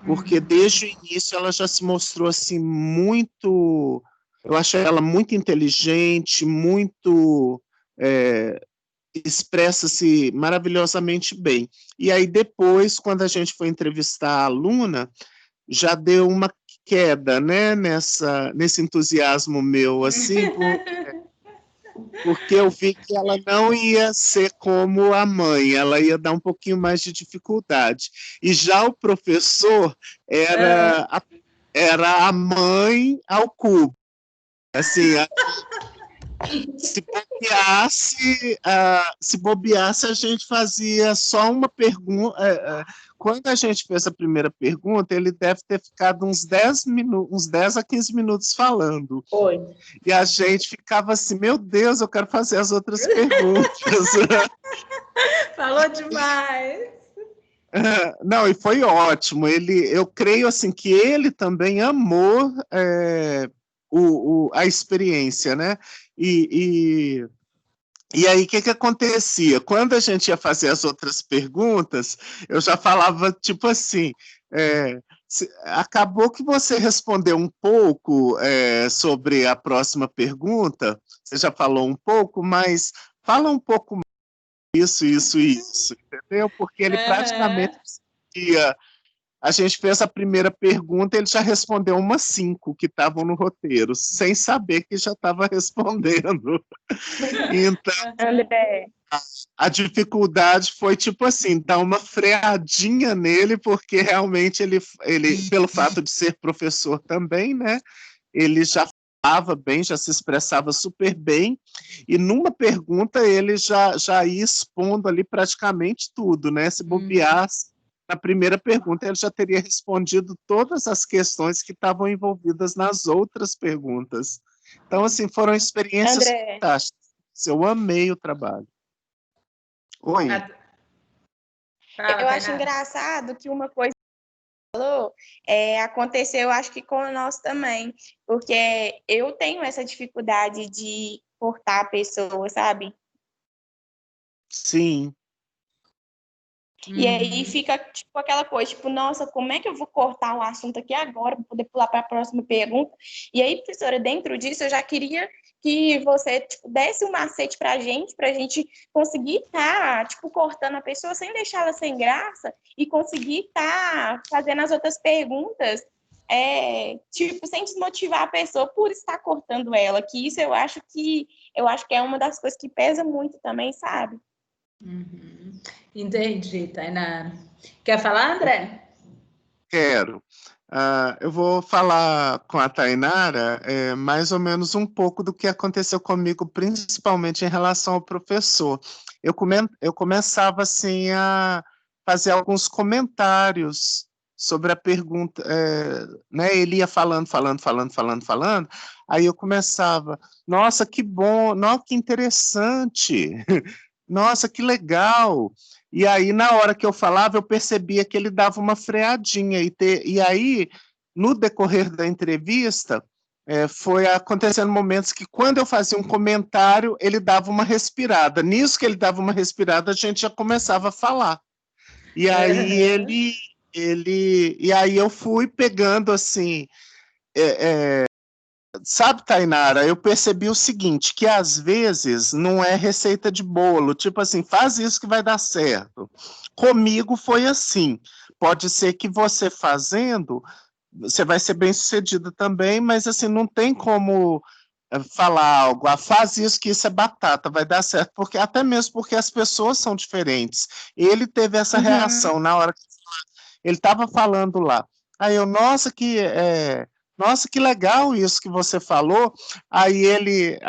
porque desde o início ela já se mostrou, assim, muito... Eu achei ela muito inteligente, muito... expressa-se maravilhosamente bem. E aí depois, quando a gente foi entrevistar a aluna, já deu uma queda, né, nesse entusiasmo meu, assim, porque eu vi que ela não ia ser como a mãe, ela ia dar um pouquinho mais de dificuldade. E já o professor era a mãe ao cubo. Assim, se bobeasse, a gente fazia só uma pergunta. Quando a gente fez a primeira pergunta, ele deve ter ficado uns 10 a 15 minutos falando.
Foi.
E a gente ficava assim, meu Deus, eu quero fazer as outras perguntas.
Falou demais.
Não, e foi ótimo. Eu creio assim que ele também amou a experiência, né? E aí, o que acontecia? Quando a gente ia fazer as outras perguntas, eu já falava, tipo assim, acabou que você respondeu um pouco sobre a próxima pergunta, você já falou um pouco, mas fala um pouco mais isso, entendeu? Porque ele praticamente ia... A gente fez a primeira pergunta, ele já respondeu umas 5 que estavam no roteiro, sem saber que já estava respondendo. Então,
André,
a dificuldade foi, tipo assim, dar uma freadinha nele, porque realmente ele, pelo fato de ser professor também, né, ele já falava bem, já se expressava super bem, e numa pergunta ele já ia expondo ali praticamente tudo, né, se bobeasse, na primeira pergunta ele já teria respondido todas as questões que estavam envolvidas nas outras perguntas. Então, assim, foram experiências
André,
fantásticas. Eu amei o trabalho. Oi.
eu acho engraçado que uma coisa que você falou aconteceu, acho que com nós também, porque eu tenho essa dificuldade de cortar a pessoa, sabe?
Sim.
E aí fica tipo aquela coisa, tipo, nossa, como é que eu vou cortar o assunto aqui agora para poder pular para a próxima pergunta? E aí, professora, dentro disso, eu já queria que você tipo, desse um macete para a gente conseguir estar tipo, cortando a pessoa sem deixá-la sem graça e conseguir estar fazendo as outras perguntas tipo, sem desmotivar a pessoa por estar cortando ela, que isso eu acho que é uma das coisas que pesa muito também, sabe?
Entendi, Tainara. Quer falar, André?
Quero. Eu vou falar com a Tainara mais ou menos um pouco do que aconteceu comigo, principalmente em relação ao professor. Eu começava assim a fazer alguns comentários sobre a pergunta, né? Ele ia falando, aí eu começava, nossa, que bom, nossa, que interessante, nossa, que legal. E aí, na hora que eu falava, eu percebia que ele dava uma freadinha. E aí, no decorrer da entrevista, foi acontecendo momentos que, quando eu fazia um comentário, ele dava uma respirada. Nisso que ele dava uma respirada, a gente já começava a falar. E aí, e aí eu fui pegando, assim... Sabe, Tainara, eu percebi o seguinte, que às vezes não é receita de bolo, tipo assim, faz isso que vai dar certo. Comigo foi assim, pode ser que você fazendo, você vai ser bem-sucedido também, mas assim, não tem como falar algo, faz isso que isso é batata, vai dar certo, porque até mesmo porque as pessoas são diferentes. Ele teve essa reação na hora que ele estava falando lá. Aí eu, nossa, que legal isso que você falou. Aí ele,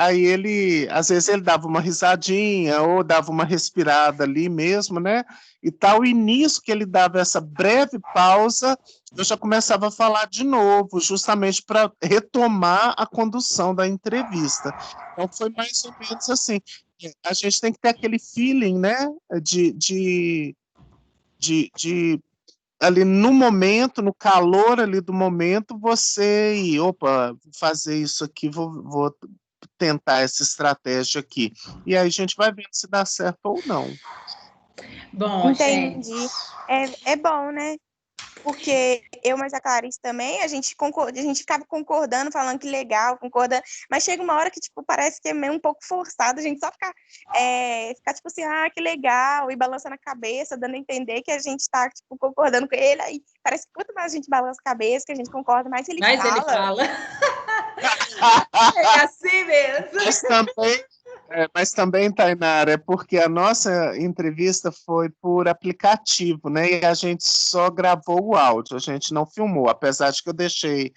às vezes ele dava uma risadinha ou dava uma respirada ali mesmo, né? E tal, e nisso que ele dava essa breve pausa, eu já começava a falar de novo, justamente para retomar a condução da entrevista. Então, foi mais ou menos assim. A gente tem que ter aquele feeling, né, de ali no momento, no calor ali do momento, você ir, opa, vou fazer isso aqui, vou tentar essa estratégia aqui. E aí a gente vai vendo se dá certo ou não.
Bom,
Entendi.
gente.
É bom, né? Porque eu, mas a Clarice também, a gente ficava concordando, falando que legal, concordando, mas chega uma hora que, tipo, parece que é meio um pouco forçado, a gente só ficar tipo assim, que legal, e balançando a cabeça, dando a entender que a gente tá, tipo, concordando com ele, aí parece que quanto mais a gente balança a cabeça, que a gente concorda, mais ele
Mas
fala.
ele fala. É assim mesmo.
Mas também, Tainara, é porque a nossa entrevista foi por aplicativo, né? E a gente só gravou o áudio, a gente não filmou, apesar de que eu deixei,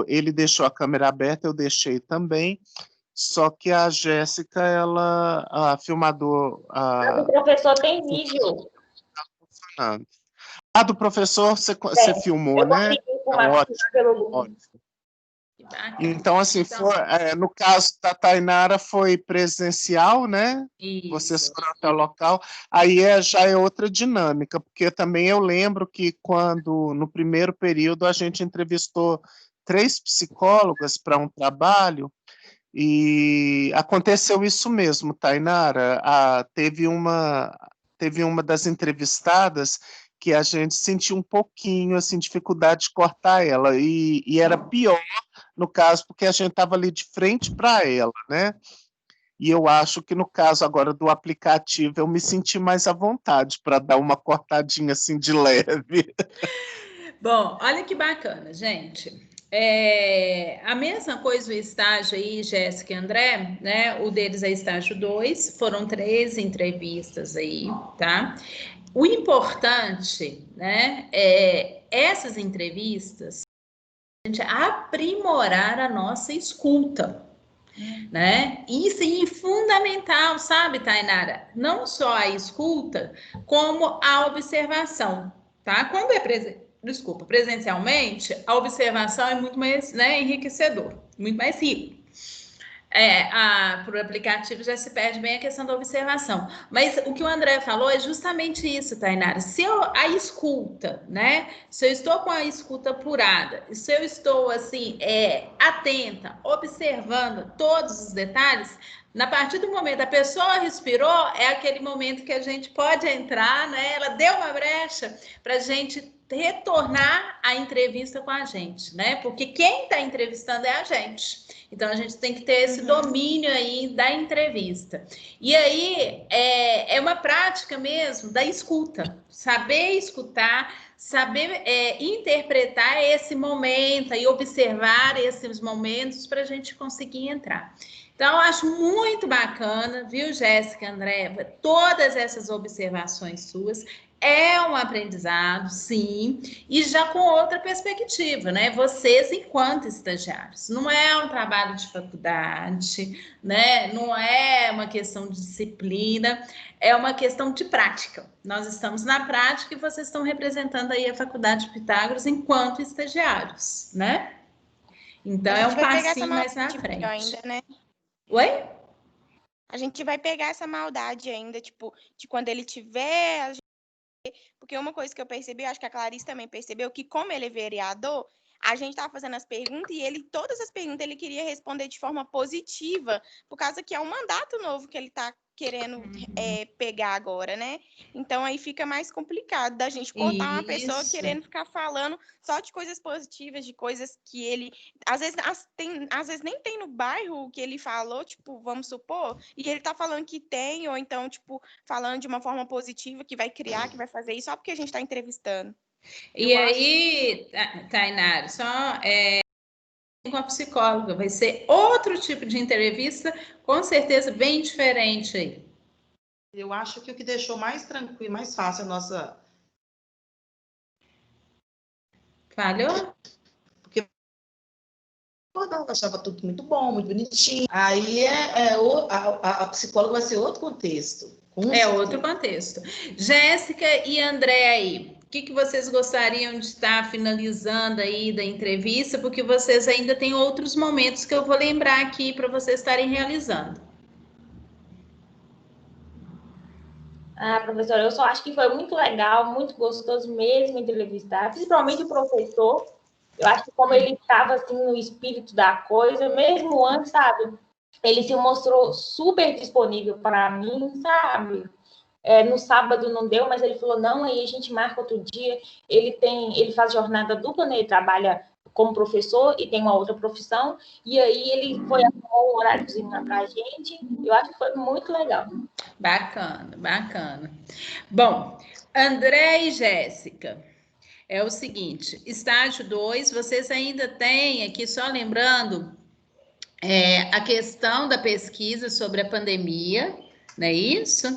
ele deixou a câmera aberta, eu deixei também, só que a Jéssica, a filmador...
O professor tem vídeo.
A do professor, você filmou, né? Ótimo. Então, assim, no caso da Tainara foi presencial, né?
Isso.
Vocês foram até o local. Aí já é outra dinâmica, porque também eu lembro que no primeiro período, a gente entrevistou 3 psicólogas para um trabalho, e aconteceu isso mesmo, Tainara. Teve uma das entrevistadas que a gente sentiu um pouquinho, assim, dificuldade de cortar ela, e era pior no caso, porque a gente estava ali de frente para ela, né? E eu acho que no caso agora do aplicativo, eu me senti mais à vontade para dar uma cortadinha assim de leve.
Bom, olha que bacana, gente. A mesma coisa o estágio aí, Jéssica e André, né? O deles é estágio 2, foram 3 entrevistas aí, tá? O importante, né, essas entrevistas, a gente aprimorar a nossa escuta, né? Isso é fundamental, sabe, Tainara? Não só a escuta, como a observação, tá? Quando presencialmente, a observação é muito mais, né, enriquecedor, muito mais rico. Por aplicativo já se perde bem a questão da observação. Mas o que o André falou é justamente isso, Tainara. Se a escuta, né? Se eu estou com a escuta apurada, se eu estou, assim, atenta, observando todos os detalhes, na partir do momento a pessoa respirou, é aquele momento que a gente pode entrar, né? Ela deu uma brecha para a gente retornar a entrevista com a gente, né? Porque quem está entrevistando é a gente. Então, a gente tem que ter esse domínio aí da entrevista. E aí, é uma prática mesmo da escuta. Saber escutar, saber interpretar esse momento e observar esses momentos para a gente conseguir entrar. Então, eu acho muito bacana, viu, Jéssica, André, todas essas observações suas. É um aprendizado, sim, e já com outra perspectiva, né? Vocês, enquanto estagiários, não é um trabalho de faculdade, né? Não é uma questão de disciplina, é uma questão de prática. Nós estamos na prática e vocês estão representando aí a Faculdade de Pitágoras enquanto estagiários, né? Então, é um passinho mais na frente.
Ainda, né?
Oi?
A gente vai pegar essa maldade ainda, tipo, de quando ele tiver... Porque uma coisa que eu percebi, acho que a Clarice também percebeu, que como ele é vereador, a gente estava fazendo as perguntas e todas as perguntas ele queria responder de forma positiva, por causa que é um mandato novo que ele está querendo pegar agora, né? Então aí fica mais complicado da gente cortar uma pessoa querendo ficar falando só de coisas positivas, de coisas que ele às vezes nem tem no bairro o que ele falou, tipo, vamos supor, e ele tá falando que tem, ou então, tipo, falando de uma forma positiva que vai criar, que vai fazer isso, só porque a gente está entrevistando.
E aí, Tainara, só com a psicóloga, vai ser outro tipo de entrevista, com certeza bem diferente aí.
Eu acho que o que deixou mais tranquilo, mais fácil a nossa...
Falhou?
Porque eu achava tudo muito bom, muito bonitinho. Aí a psicóloga vai ser outro contexto.
Outro contexto. Jéssica e André aí, que vocês gostariam de estar finalizando aí da entrevista, porque vocês ainda têm outros momentos que eu vou lembrar aqui para vocês estarem realizando.
Professora, eu só acho que foi muito legal, muito gostoso mesmo entrevistar, principalmente o professor. Eu acho que como ele estava assim no espírito da coisa, mesmo antes, sabe? Ele se mostrou super disponível para mim, sabe? No sábado não deu, mas ele falou, não, aí a gente marca outro dia. Ele faz jornada dupla, né? Ele trabalha como professor e tem uma outra profissão, e aí ele foi arrumar um horáriozinho para a gente. Eu acho que foi muito legal.
Bacana, bacana. Bom, André e Jéssica, é o seguinte, estágio 2, vocês ainda têm aqui, só lembrando, a questão da pesquisa sobre a pandemia, não é isso?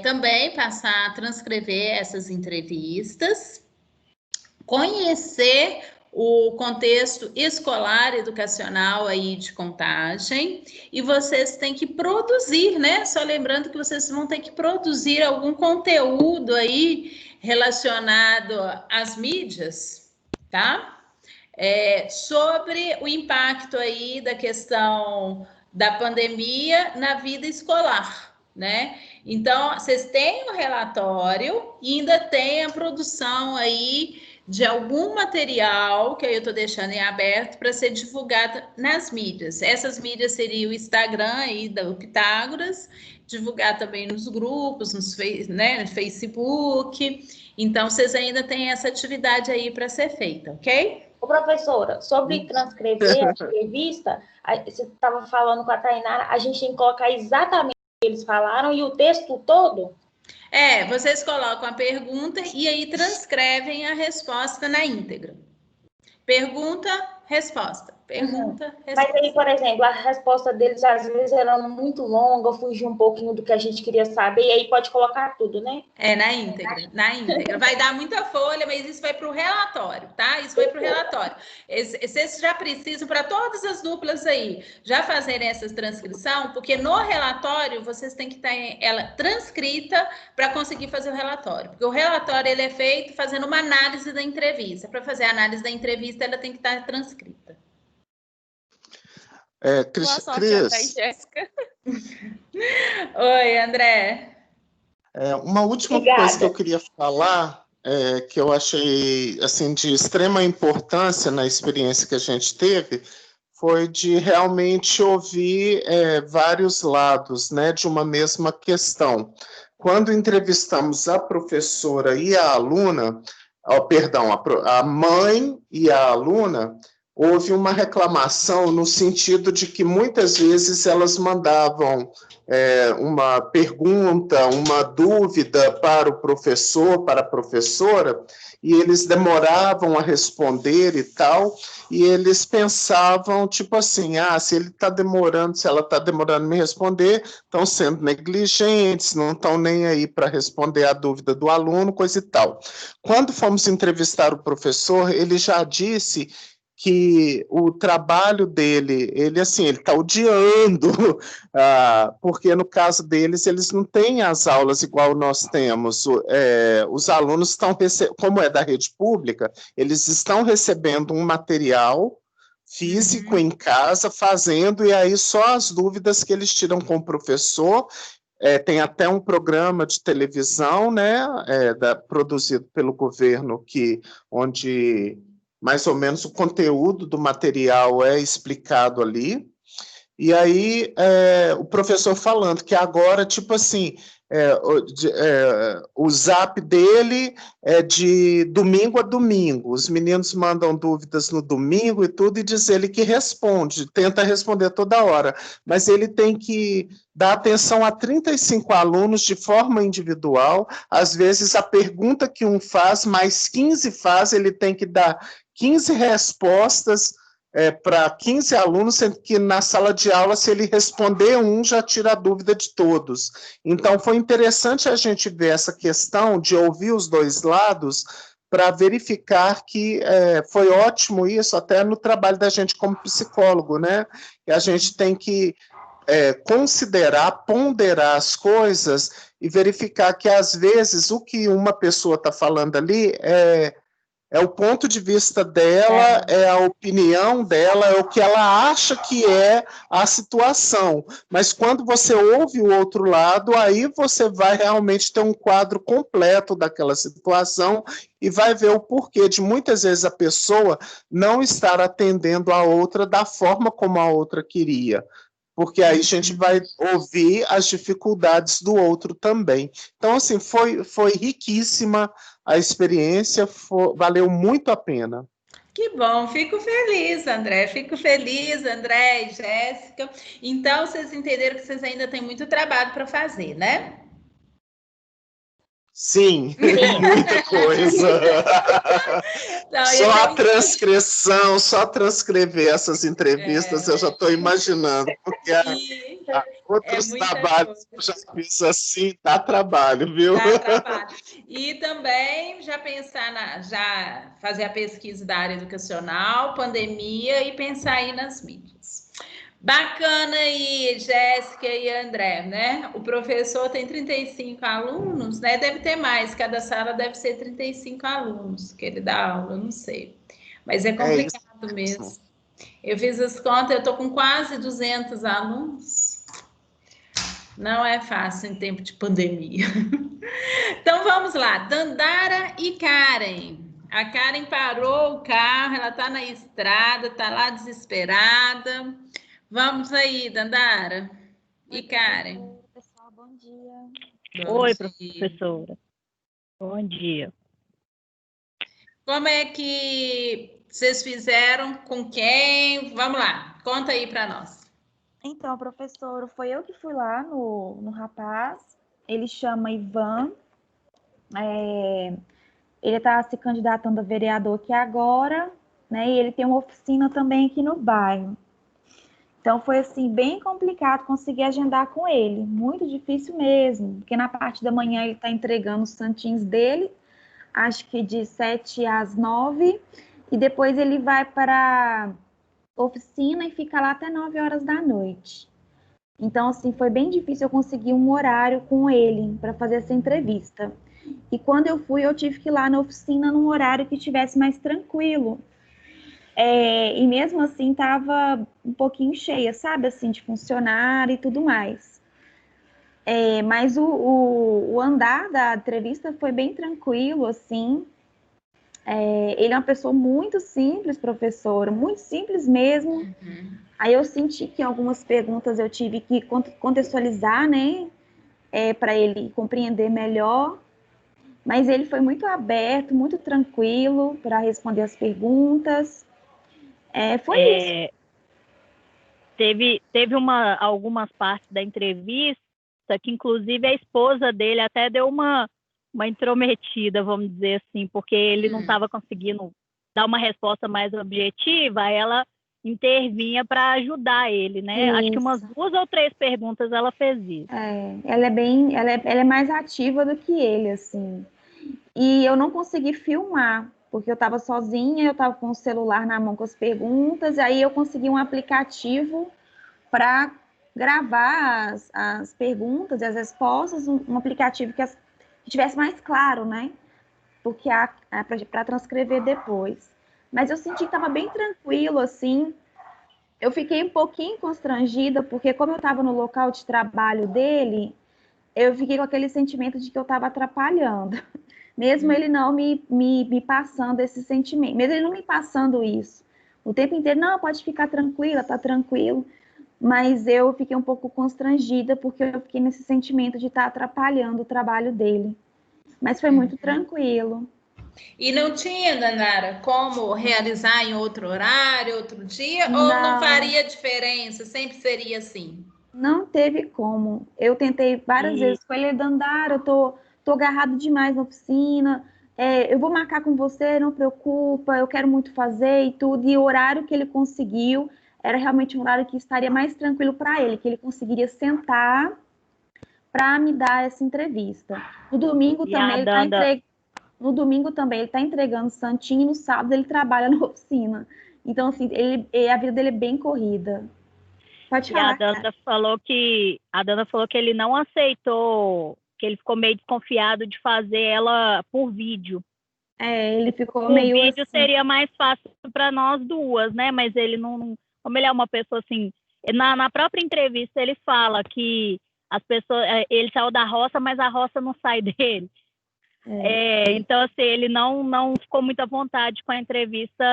Também passar a transcrever essas entrevistas, conhecer o contexto escolar, educacional aí de Contagem, e vocês têm que produzir, né? Só lembrando que vocês vão ter que produzir algum conteúdo aí relacionado às mídias, tá? Sobre o impacto aí da questão da pandemia na vida escolar, né? Então, vocês têm o relatório e ainda tem a produção aí de algum material que eu estou deixando em aberto para ser divulgado nas mídias. Essas mídias seriam o Instagram aí do Pitágoras, divulgar também nos grupos, no Facebook. Então, vocês ainda têm essa atividade aí para ser feita, ok?
Ô, professora, sobre transcrever a entrevista, você estava falando com a Tainara, a gente tem que colocar exatamente o que eles falaram e o texto todo?
Vocês colocam a pergunta e aí transcrevem a resposta na íntegra. Pergunta, resposta. Pergunta, resposta.
Mas aí, por exemplo, a resposta deles às vezes era muito longa, fugia um pouquinho do que a gente queria saber, e aí pode colocar tudo, né?
Na íntegra. Vai dar muita folha, mas isso vai para o relatório, tá? Isso vai para o relatório. Vocês já precisam, para todas as duplas aí, já fazerem essa transcrição, porque no relatório vocês têm que ter ela transcrita para conseguir fazer o relatório. Porque o relatório ele é feito fazendo uma análise da entrevista. Para fazer a análise da entrevista, ela tem que estar transcrita.
Boa sorte, André e Jéssica.
Oi, André.
Uma última coisa que eu queria falar, que eu achei assim, de extrema importância na experiência que a gente teve, foi de realmente ouvir vários lados, né, de uma mesma questão. Quando entrevistamos a professora e a aluna, a mãe e a aluna, houve uma reclamação no sentido de que muitas vezes elas mandavam uma pergunta, uma dúvida para o professor, para a professora, e eles demoravam a responder e tal, e eles pensavam, tipo assim, se ele está demorando, se ela está demorando a me responder, estão sendo negligentes, não estão nem aí para responder a dúvida do aluno, coisa e tal. Quando fomos entrevistar o professor, ele já disse que o trabalho dele, ele está odiando, porque no caso deles, eles não têm as aulas igual nós temos. Os alunos estão como é da rede pública, eles estão recebendo um material físico em casa, fazendo, e aí só as dúvidas que eles tiram com o professor. Tem até um programa de televisão, né, produzido pelo governo, onde mais ou menos o conteúdo do material é explicado ali, e aí o professor falando que agora, tipo assim, o zap dele é de domingo a domingo, os meninos mandam dúvidas no domingo e tudo, e diz ele que responde, tenta responder toda hora, mas ele tem que dar atenção a 35 alunos de forma individual, às vezes a pergunta que um faz, mais 15 faz, ele tem que dar 15 respostas para 15 alunos, sendo que na sala de aula, se ele responder um, já tira a dúvida de todos. Então, foi interessante a gente ver essa questão de ouvir os dois lados para verificar que foi ótimo isso, até no trabalho da gente como psicólogo, né? E a gente tem que considerar, ponderar as coisas e verificar que, às vezes, o que uma pessoa está falando ali é o ponto de vista dela, é a opinião dela, é o que ela acha que é a situação. Mas quando você ouve o outro lado, aí você vai realmente ter um quadro completo daquela situação e vai ver o porquê de muitas vezes a pessoa não estar atendendo a outra da forma como a outra queria. Porque aí a gente vai ouvir as dificuldades do outro também. Então, assim, foi riquíssima a experiência, valeu muito a pena.
Que bom, fico feliz, André e Jéssica. Então, vocês entenderam que vocês ainda têm muito trabalho para fazer, né?
Sim, muita coisa.
Não,
Só a transcrição, só transcrever essas entrevistas, eu já estou imaginando, porque outros trabalhos que eu já fiz assim, dá trabalho, viu?
Dá trabalho. E também já pensar já fazer a pesquisa da área educacional, pandemia e pensar aí nas mídias. Bacana aí, Jéssica e André, né? O professor tem 35 alunos, né? Deve ter mais, cada sala deve ser 35 alunos que ele dá aula, não sei. Mas é complicado mesmo. Eu fiz as contas, eu estou com quase 200 alunos. Não é fácil em tempo de pandemia. Então vamos lá, Dandara e Karen. A Karen parou o carro, ela está na estrada, está lá desesperada. Vamos aí, Dandara e Karen.
Pessoal, bom dia.
Oi, professora. Bom dia.
Como é que vocês fizeram? Com quem? Vamos lá, conta aí para nós.
Então, professor, foi eu que fui lá no rapaz. Ele chama Ivan. Ele está se candidatando a vereador aqui agora, né? E ele tem uma oficina também aqui no bairro. Então, foi, assim, bem complicado conseguir agendar com ele. Muito difícil mesmo, porque na parte da manhã ele está entregando os santinhos dele, acho que de 7 às 9, e depois ele vai para a oficina e fica lá até 9 horas da noite. Então, assim, foi bem difícil eu conseguir um horário com ele para fazer essa entrevista. E quando eu fui, eu tive que ir lá na oficina num horário que estivesse mais tranquilo. E mesmo assim, estava um pouquinho cheia, sabe? Assim, de funcionário e tudo mais. Mas o andar da entrevista foi bem tranquilo, assim. Ele é uma pessoa muito simples, professora, muito simples mesmo.
Uhum.
Aí eu senti que algumas perguntas eu tive que contextualizar, né? Para ele compreender melhor. Mas ele foi muito aberto, muito tranquilo para responder as perguntas. Foi isso.
Teve algumas partes da entrevista que, inclusive, a esposa dele até deu uma intrometida, vamos dizer assim, porque ele não estava conseguindo dar uma resposta mais objetiva, aí ela intervinha para ajudar ele, né?
Isso.
Acho que umas 2 ou 3 perguntas ela fez isso.
Ela é mais ativa do que ele, assim. E eu não consegui filmar, porque eu estava sozinha, eu estava com o celular na mão com as perguntas, aí eu consegui um aplicativo para gravar as perguntas e as respostas, um aplicativo que tivesse mais claro, né? Porque para transcrever depois. Mas eu senti que estava bem tranquilo, assim. Eu fiquei um pouquinho constrangida, porque como eu estava no local de trabalho dele, eu fiquei com aquele sentimento de que eu estava atrapalhando. Mesmo ele não me passando esse sentimento, mesmo ele não me passando isso. O tempo inteiro, não, pode ficar tranquila, tá tranquilo. Mas eu fiquei um pouco constrangida, porque eu fiquei nesse sentimento de estar atrapalhando o trabalho dele. Mas foi muito tranquilo.
E não tinha, Dandara, como realizar em outro horário, outro dia? Ou não faria diferença? Sempre seria assim?
Não teve como. Eu tentei várias vezes com ele, Dandara, eu tô agarrado demais na oficina, eu vou marcar com você, não preocupa, eu quero muito fazer e tudo. E o horário que ele conseguiu era realmente um horário que estaria mais tranquilo para ele, que ele conseguiria sentar para me dar essa entrevista. No domingo também ele está entregando santinho, e no sábado ele trabalha na oficina. Então, assim, a vida dele é bem corrida. Pode
E a
falar.
Dana falou que ele não aceitou, que ele ficou meio desconfiado de fazer ela por vídeo.
Ele ficou
Por
meio
vídeo
assim.
seria mais fácil para nós duas, né? Mas ele não, como ele é uma pessoa assim, na própria entrevista ele fala que as pessoas, ele saiu da roça, mas a roça não sai dele. Então, assim, ele não ficou muito à vontade com a entrevista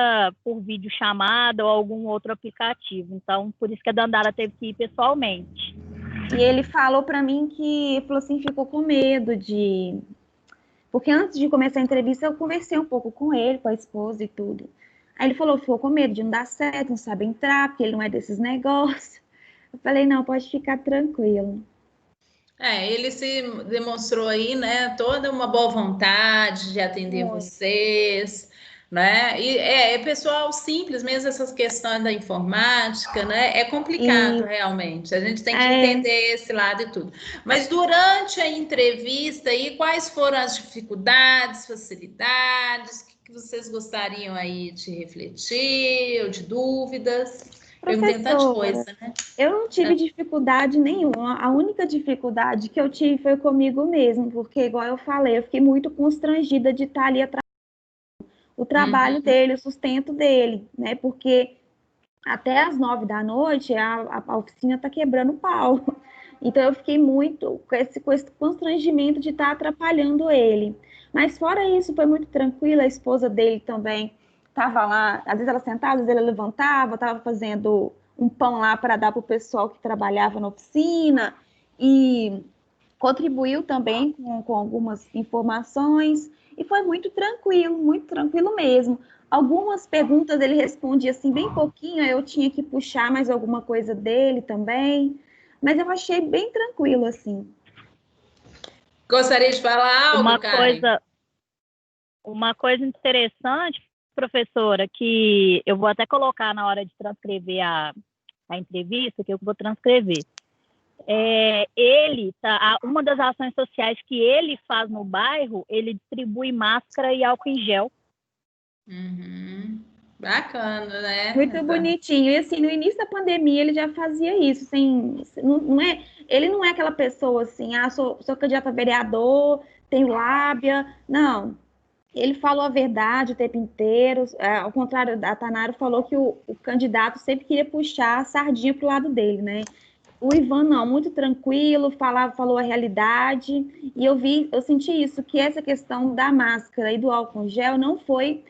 por vídeo chamada ou algum outro aplicativo. Então, por isso que a Dandara teve que ir pessoalmente.
E ele falou para mim que, falou assim, ficou com medo de... Porque antes de começar a entrevista, eu conversei um pouco com ele, com a esposa e tudo. Aí ele falou, ficou com medo de não dar certo, não sabe entrar, porque ele não é desses negócios. Eu falei, não, pode ficar tranquilo.
Ele se demonstrou aí, né, toda uma boa vontade de atender vocês, né? E pessoal simples mesmo, essas questões da informática, né? É complicado realmente. A gente tem que entender esse lado e tudo. Mas durante a entrevista aí, quais foram as dificuldades, facilidades, o que vocês gostariam aí de refletir ou de dúvidas? Perguntei tanta coisa, né?
Eu não tive dificuldade nenhuma. A única dificuldade que eu tive foi comigo mesmo, porque, igual eu falei, eu fiquei muito constrangida de estar ali atrás o trabalho dele, o sustento dele, né? Porque até às 9 da noite a oficina está quebrando pau. Então eu fiquei muito com esse constrangimento de estar atrapalhando ele. Mas fora isso, foi muito tranquilo. A esposa dele também estava lá, às vezes ela sentava, às vezes ela levantava, estava fazendo um pão lá para dar para o pessoal que trabalhava na oficina e contribuiu também com algumas informações e foi muito tranquilo mesmo. Algumas perguntas ele respondia assim bem pouquinho, eu tinha que puxar mais alguma coisa dele também, mas eu achei bem tranquilo assim.
Gostaria de falar algo, Karen?
Uma coisa interessante, professora, que eu vou até colocar na hora de transcrever a entrevista, que eu vou transcrever. Uma das ações sociais que ele faz no bairro, ele distribui máscara e álcool em gel.
Bacana, né?
Muito bonitinho. E assim, no início da pandemia ele já fazia isso, ele não é aquela pessoa assim, sou candidato a vereador, tenho lábia. Não. Ele falou a verdade o tempo inteiro. Ao contrário, a Tanaro falou que o candidato sempre queria puxar a sardinha pro lado dele, né? O Ivan não, muito tranquilo, falou a realidade, e eu senti isso, que essa questão da máscara e do álcool gel não foi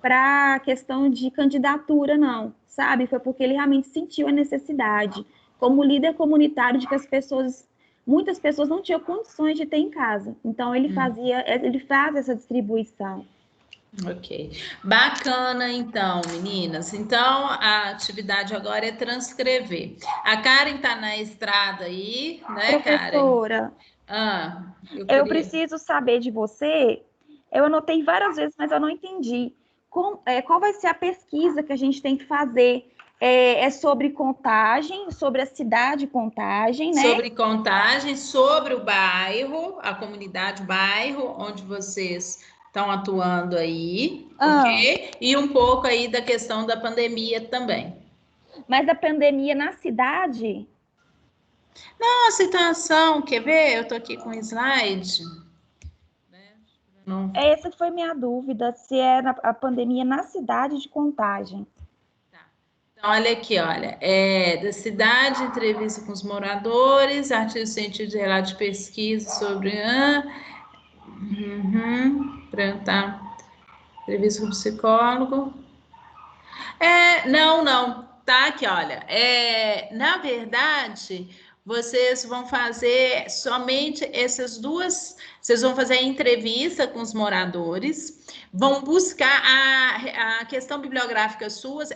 para questão de candidatura, não, sabe? Foi porque ele realmente sentiu a necessidade, como líder comunitário, de que muitas pessoas não tinham condições de ter em casa. Então ele faz essa distribuição.
Ok. Bacana, então, meninas. Então, a atividade agora é transcrever. A Karen está na estrada aí, né,
Professora,
Karen?
Eu preciso saber de você. Eu anotei várias vezes, mas eu não entendi. Qual vai ser a pesquisa que a gente tem que fazer? É sobre Contagem, sobre a cidade Contagem, né?
Sobre Contagem, sobre o bairro, a comunidade bairro, onde vocês estão atuando aí, ok? E um pouco aí da questão da pandemia também.
Mas a pandemia na cidade?
Não, a situação, quer ver? Eu estou aqui com um slide.
Essa foi minha dúvida, se é a pandemia na cidade de Contagem.
Então, olha aqui, olha. Da cidade, entrevista com os moradores, artigo científico de relato de pesquisa sobre... Entrevista com o psicólogo. Não. Tá aqui, olha. Na verdade, vocês vão fazer somente essas duas. Vocês vão fazer a entrevista com os moradores, vão buscar a questão bibliográfica suas,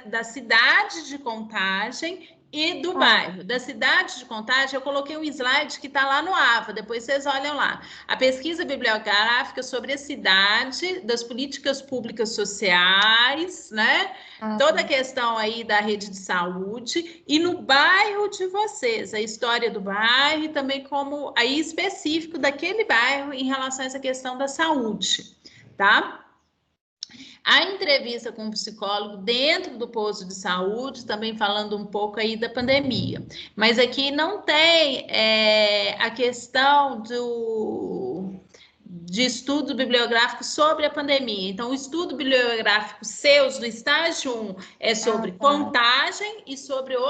da cidade de Contagem e do bairro. Da cidade de Contagem, eu coloquei um slide que está lá no AVA, depois vocês olham lá. A pesquisa bibliográfica sobre a cidade, das políticas públicas sociais, né? Toda a questão aí da rede de saúde, e no bairro de vocês, a história do bairro, e também como aí específico daquele bairro em relação a essa questão da saúde, tá? A entrevista com o psicólogo dentro do posto de saúde, também falando um pouco aí da pandemia. Mas aqui não tem a questão de estudo bibliográfico sobre a pandemia. Então, o estudo bibliográfico seus do estágio 1 é sobre Contagem e sobre o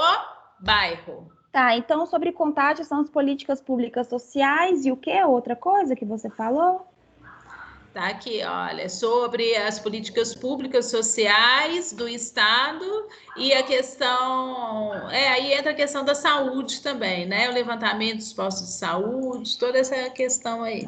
bairro.
Tá, então sobre Contagem são as políticas públicas sociais e o que? Outra coisa que você falou?
Tá aqui, olha, sobre as políticas públicas sociais do Estado e a questão, aí entra a questão da saúde também, né? O levantamento dos postos de saúde, toda essa questão aí.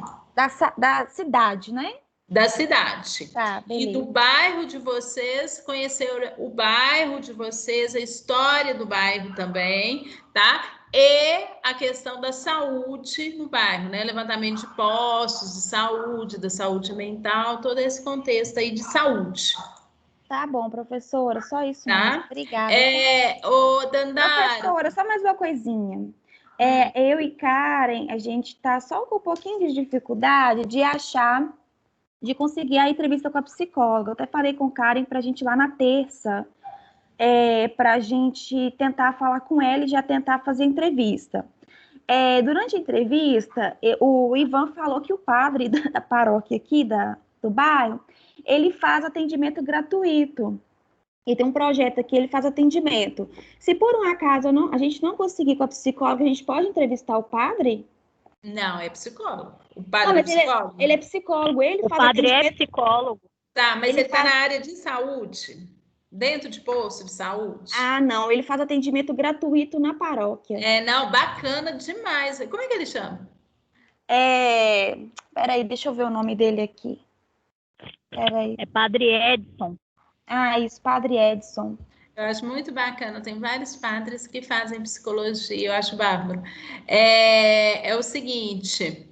Da cidade, né?
Da cidade.
Tá, beleza.
E do bairro de vocês, conhecer o bairro de vocês, a história do bairro também, tá? E a questão da saúde no bairro, né? Levantamento de postos de saúde, da saúde mental, todo esse contexto aí de saúde.
Tá bom, professora, só isso
tá?
mesmo. Obrigada.
Ô, Dandara.
Professora, só mais uma coisinha. Eu e Karen, a gente tá só com um pouquinho de dificuldade de conseguir a entrevista com a psicóloga. Eu até falei com Karen para a gente ir lá na terça, para a gente tentar falar com ela e já tentar fazer entrevista. Durante a entrevista, o Ivan falou que o padre da paróquia aqui do bairro, ele faz atendimento gratuito. E tem um projeto aqui, ele faz atendimento. Se por um acaso a gente não conseguir com a psicóloga, a gente pode entrevistar o padre?
Não, é psicólogo. O padre é psicólogo?
Ele é psicólogo,
o padre é psicólogo.
Tá, mas ele está na área de saúde? Dentro de posto de saúde?
Ah, não, ele faz atendimento gratuito na paróquia.
Não, bacana demais. Como é que ele chama?
Peraí, deixa eu ver o nome dele aqui. Peraí.
É Padre Edson.
Ah, isso, Padre Edson.
Eu acho muito bacana, tem vários padres que fazem psicologia, eu acho bárbaro. É o seguinte,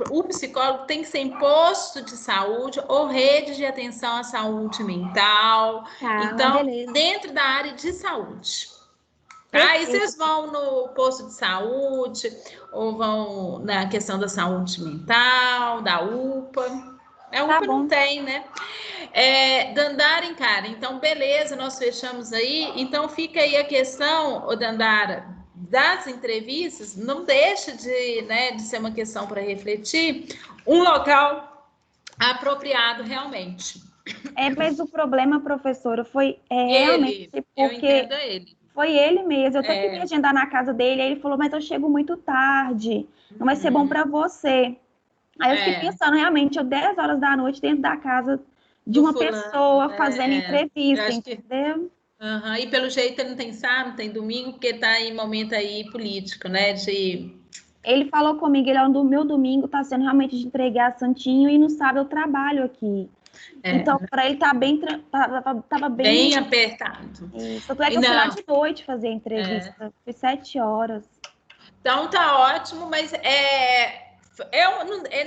o psicólogo tem que ser em posto de saúde ou rede de atenção à saúde mental, então, dentro da área de saúde. Aí vocês vão no posto de saúde, ou vão na questão da saúde mental, da UPA. A UPA não tem, né? Dandara e Karen, então beleza, nós fechamos aí. Então fica aí a questão, Dandara, das entrevistas, não deixa de ser uma questão para refletir, um local apropriado realmente.
Mas o problema, professora, foi realmente porque...
Eu entendo ele.
Foi ele mesmo, eu até queria agendar na casa dele, aí ele falou, mas eu chego muito tarde, não vai ser bom para você. Aí eu fiquei pensando, realmente, eu 10 horas da noite dentro da casa de uma pessoa fazendo entrevista, entendeu?
E pelo jeito ele não tem sábado, não tem domingo, porque está em momento aí político, né?
Ele falou comigo, do meu domingo está sendo realmente de entregar santinho e no sábado eu trabalho aqui. Então, para ele tá tava bem
apertado.
Isso, tanto é que eu fui lá de noite fazer a entrevista, foi 7 horas.
Então tá ótimo, mas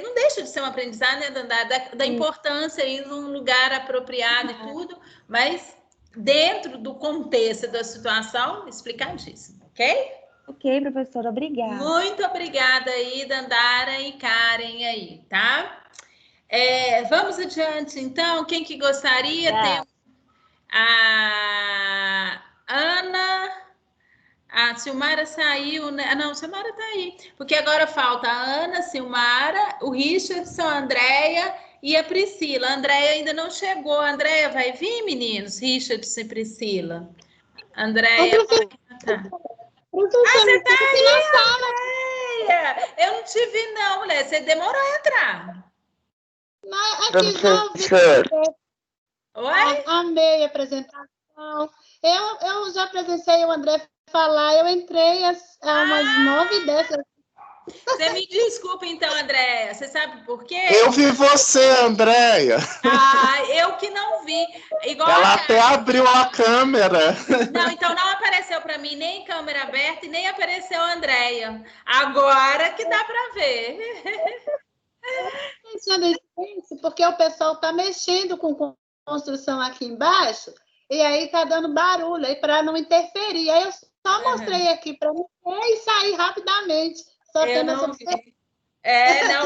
não deixa de ser um aprendizado, né, Dandara, da importância ir num lugar apropriado e tudo, mas dentro do contexto da situação, explicadíssimo, ok?
Ok, professora, obrigada.
Muito obrigada aí, Dandara e Karen aí, tá? Vamos adiante, então. Quem que gostaria? Tem a Ana... A Silmara saiu, né? Não, a Silmara tá aí. Porque agora falta a Ana, a Silmara, o Richardson, a Andréia e a Priscila. A Andréia ainda não chegou. A Andréia vai vir, meninos? Richardson e Priscila. Andréia... Você tá aí, Andréia! Eu não te vi, não, mulher. Você demorou a entrar.
Oi? Amei a apresentação. Eu já presenciei o André falar, eu entrei às umas 9h10.
Você me desculpa, então, Andréia. Você sabe por quê?
Eu vi você, Andréia.
Eu que não vi. Igual
ela até abriu a câmera.
Não, então não apareceu para mim nem câmera aberta e nem apareceu a Andréia. Agora que dá para ver.
Pensando isso, porque o pessoal está mexendo com construção aqui embaixo e aí está dando barulho aí para não interferir. Aí eu só mostrei aqui para você e saí rapidamente. Só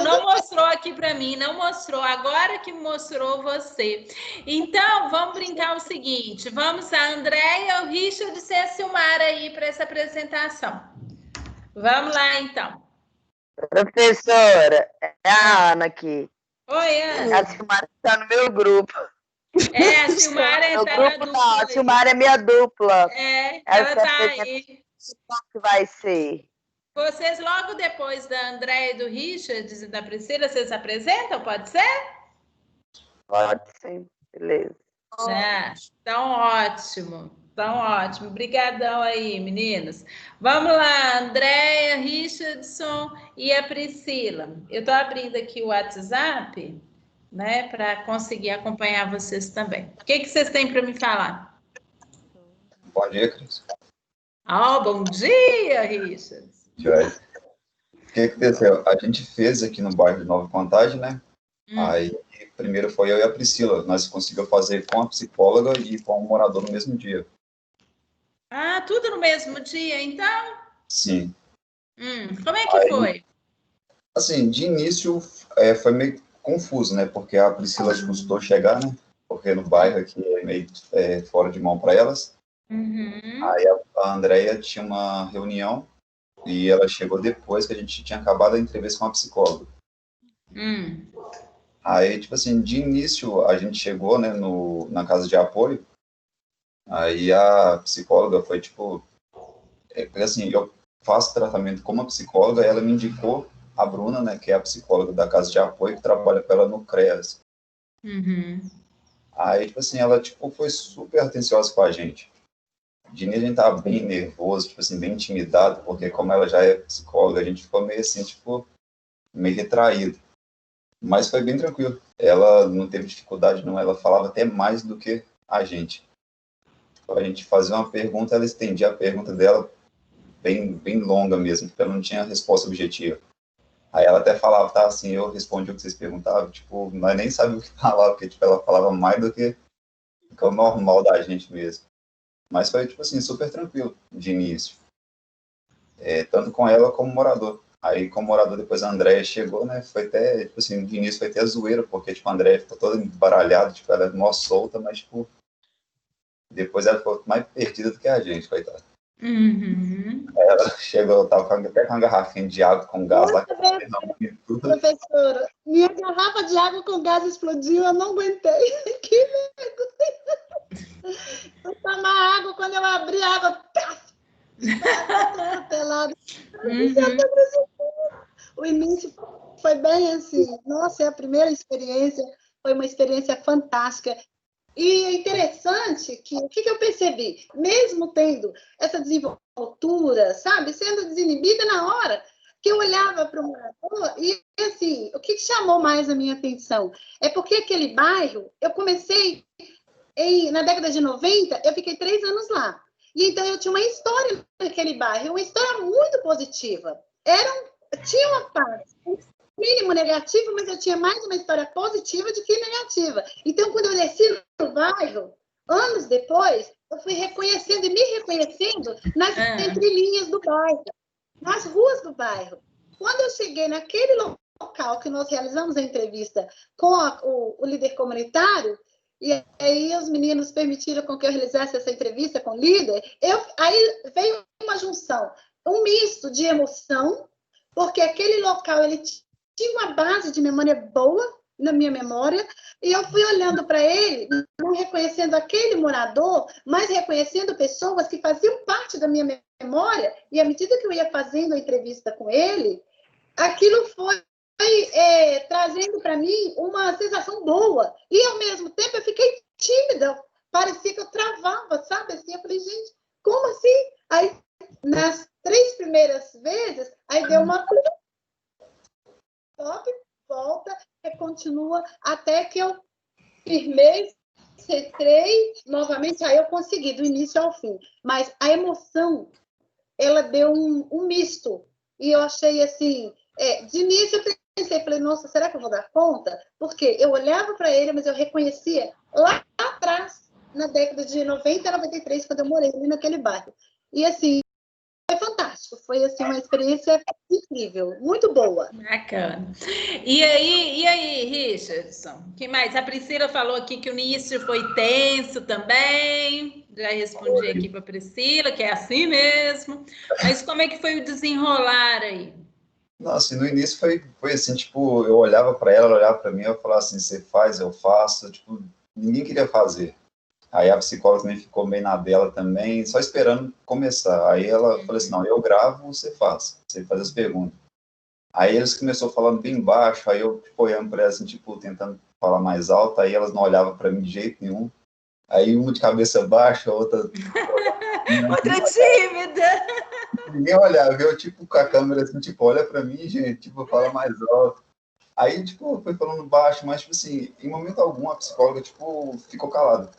Não mostrou aqui para mim, não mostrou. Agora que mostrou você. Então, vamos brincar o seguinte. Vamos a Andréia, o Richard e a Silmara aí para essa apresentação. Vamos lá, então.
Professora, é a Ana aqui.
Oi, Ana.
A Silmara está no meu grupo.
A Silmara está na dupla.
Não, a Silmara é minha dupla.
Ela está aí.
Como que vai ser?
Vocês, logo depois da Andréia e do Richard e da Priscila, vocês apresentam? Pode ser?
Pode sim, beleza.
Então, ótimo. Então, ótimo. Obrigadão aí, meninos. Vamos lá, Andréia, Richardson e a Priscila. Eu estou abrindo aqui o WhatsApp, né, para conseguir acompanhar vocês também. O que vocês têm para me falar?
Bom dia, Cris.
Bom dia, Richard.
O que aconteceu? A gente fez aqui no bairro de Nova Contagem, né? Aí, primeiro foi eu e a Priscila. Nós conseguimos fazer com a psicóloga e com o morador no mesmo dia.
Tudo no mesmo dia, então?
Sim.
Como é que foi?
Assim, de início foi meio confuso, né? Porque a Priscila custou chegar, né? Porque no bairro aqui é meio fora de mão para elas. Aí a Andréia tinha uma reunião e ela chegou depois que a gente tinha acabado a entrevista com a psicóloga. Aí, tipo assim, de início a gente chegou, né, na casa de apoio. Aí a psicóloga foi tipo, assim, eu faço tratamento com uma psicóloga, ela me indicou a Bruna, né, que é a psicóloga da casa de apoio, que trabalha com ela no CREAS. Aí, tipo assim, ela tipo, foi super atenciosa com a gente. De início a gente tava bem nervoso, tipo assim, bem intimidado, porque como ela já é psicóloga, a gente ficou meio assim, tipo, meio retraído. Mas foi bem tranquilo. Ela não teve dificuldade, não. Ela falava até mais do que a gente. A gente fazia uma pergunta, ela estendia a pergunta dela bem longa mesmo, porque ela não tinha resposta objetiva. Aí ela até falava, tá, assim, eu respondi o que vocês perguntavam, tipo, nós nem sabíamos o que falar, porque tipo, ela falava mais do que o normal da gente mesmo. Mas foi, tipo assim, super tranquilo de início. Tanto com ela como morador. Aí, como morador, depois a Andréia chegou, né? Foi até, tipo assim, de início foi até zoeira, porque, tipo, a Andréia ficou toda embaralhada, tipo, ela é mó solta, mas, tipo, depois ela ficou mais perdida do que a gente, coitada. Ela chegou, tava até com uma garrafinha de água com gás lá.
Professora, minha garrafa de água com gás explodiu, eu não aguentei. Que vergonha. Eu tomar água, quando eu abri a água, pelado. O início foi bem assim, nossa, é a primeira experiência, foi uma experiência fantástica. E é interessante que o que eu percebi, mesmo tendo essa desenvoltura, sabe, sendo desinibida na hora, que eu olhava para o morador e, assim, o que chamou mais a minha atenção é porque aquele bairro, eu comecei na década de 90, eu fiquei 3 anos lá. E então eu tinha uma história naquele bairro, uma história muito positiva. Tinha uma parte, um mínimo negativo, mas eu tinha mais uma história positiva do que negativa. Então, quando eu desci no bairro, anos depois, eu fui reconhecendo e me reconhecendo nas entrelinhas do bairro, nas ruas do bairro. Quando eu cheguei naquele local que nós realizamos a entrevista com o líder comunitário, e aí os meninos permitiram com que eu realizasse essa entrevista com o líder, aí veio uma junção, um misto de emoção, porque aquele local ele tinha uma base de memória boa na minha memória, e eu fui olhando para ele, não reconhecendo aquele morador, mas reconhecendo pessoas que faziam parte da minha memória, e à medida que eu ia fazendo a entrevista com ele, aquilo foi trazendo para mim uma sensação boa. E, ao mesmo tempo, eu fiquei tímida. Parecia que eu travava, sabe? Assim, eu falei, gente, como assim? Aí, nas 3 primeiras vezes, aí deu uma... Stop, volta, e continua, até que eu firmei, centrei novamente, aí eu consegui, do início ao fim. Mas a emoção, ela deu um misto. E eu achei, assim... de início, eu pensei, falei, nossa, será que eu vou dar conta? Porque eu olhava para ele, mas eu reconhecia lá atrás, na década de 90 a 93, quando eu morei ali naquele bairro. E assim, foi fantástico. fantástico. Foi assim uma experiência incrível, muito boa.
Bacana. E aí, Richardson? O que mais? A Priscila falou aqui que o início foi tenso também. Já respondi aqui para a Priscila, que é assim mesmo. Mas como é que foi o desenrolar aí?
Nossa, e no início foi assim, tipo, eu olhava para ela olhava para mim, eu falava assim, você faz, eu faço, tipo, ninguém queria fazer. Aí a psicóloga também ficou meio na dela também, só esperando começar. Aí ela falou assim, não, eu gravo, você faz as perguntas. Aí eles começaram falando bem baixo, aí eu, tipo, olhando para elas, assim, tipo, tentando falar mais alto, aí elas não olhavam para mim de jeito nenhum. Aí uma de cabeça baixa, a outra...
Outra tímida!
Ninguém olhava, eu, tipo, com a câmera, assim, tipo, olha para mim, gente, tipo, fala mais alto. Aí, tipo, foi falando baixo, mas, tipo assim, em momento algum a psicóloga, tipo, ficou calada.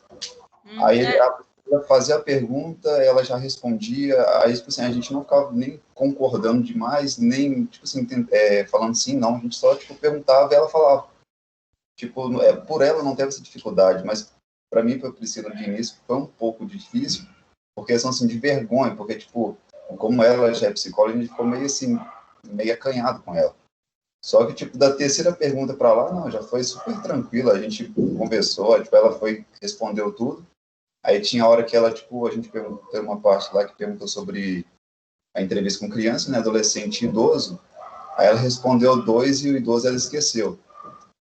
Aí ela fazia a pergunta, ela já respondia, aí, tipo assim, a gente não ficava nem concordando demais, nem, tipo assim, falando sim, não, a gente só, tipo, perguntava e ela falava. Tipo, por ela não teve essa dificuldade, mas para mim, para a Priscila, de início, foi um pouco difícil, porque são, assim, de vergonha, porque, tipo, como ela já é psicóloga, a gente ficou meio, assim, meio acanhado com ela. Só que, tipo, da terceira pergunta para lá, não, já foi super tranquilo, a gente conversou, tipo, ela respondeu tudo. Aí tinha a hora que ela, tipo, a gente perguntou, tem uma parte lá que perguntou sobre a entrevista com criança, né, adolescente e idoso. Aí ela respondeu 2 e o idoso ela esqueceu.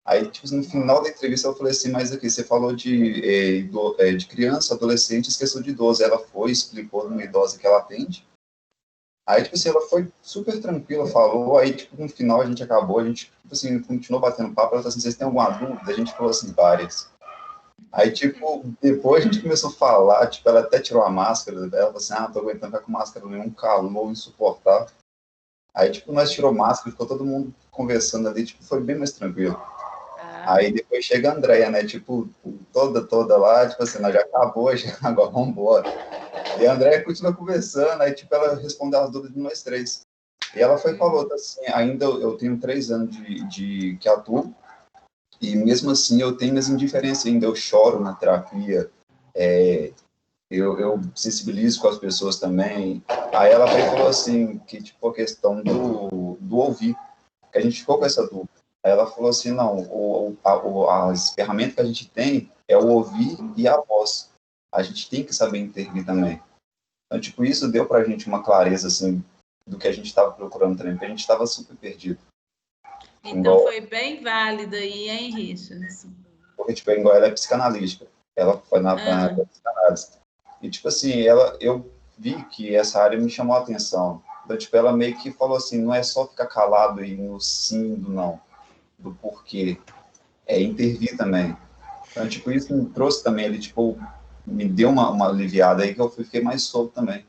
Aí, tipo, no final da entrevista eu falei assim, mas aqui, você falou de criança, adolescente, esqueceu de idoso. Ela foi, explicou numa idosa que ela atende. Aí, tipo assim, ela foi super tranquila, falou, aí, tipo, no final a gente acabou, a gente, tipo assim, continuou batendo papo, ela falou assim, vocês têm alguma dúvida? A gente falou assim, várias. Aí, tipo, depois a gente começou a falar, tipo, ela até tirou a máscara, ela falou assim, não tô aguentando ficar com máscara nenhum, calor insuportável. Aí, tipo, nós tirou máscara, ficou todo mundo conversando ali, tipo, foi bem mais tranquilo. Aí depois chega a Andréia, né, tipo, toda lá, tipo assim, nós já acabou, já, agora vamos embora. E a Andréia continua conversando, aí, tipo, ela respondeu as dúvidas de nós três. E ela falou assim, ainda eu tenho 3 anos de que atuo, e mesmo assim eu tenho as indiferenças ainda, eu choro na terapia, eu sensibilizo com as pessoas também. Aí ela falou assim, que tipo a questão do ouvir, que a gente ficou com essa dúvida. Aí ela falou assim, não, as ferramentas que a gente tem é o ouvir e a voz. A gente tem que saber intervir também. Então, tipo, isso deu pra gente uma clareza, assim, do que a gente estava procurando também, porque a gente estava super perdido.
Então foi bem válido aí, hein, Richardson?
Porque, tipo, igual ela é psicanalística. Ela foi na psicanálise. E, tipo assim, eu vi que essa área me chamou a atenção. Então, tipo, ela meio que falou assim, não é só ficar calado e no sim, do não, do porquê. É intervir também. Então, tipo, isso me trouxe também, ele, tipo, me deu uma aliviada aí que eu fiquei mais solto também.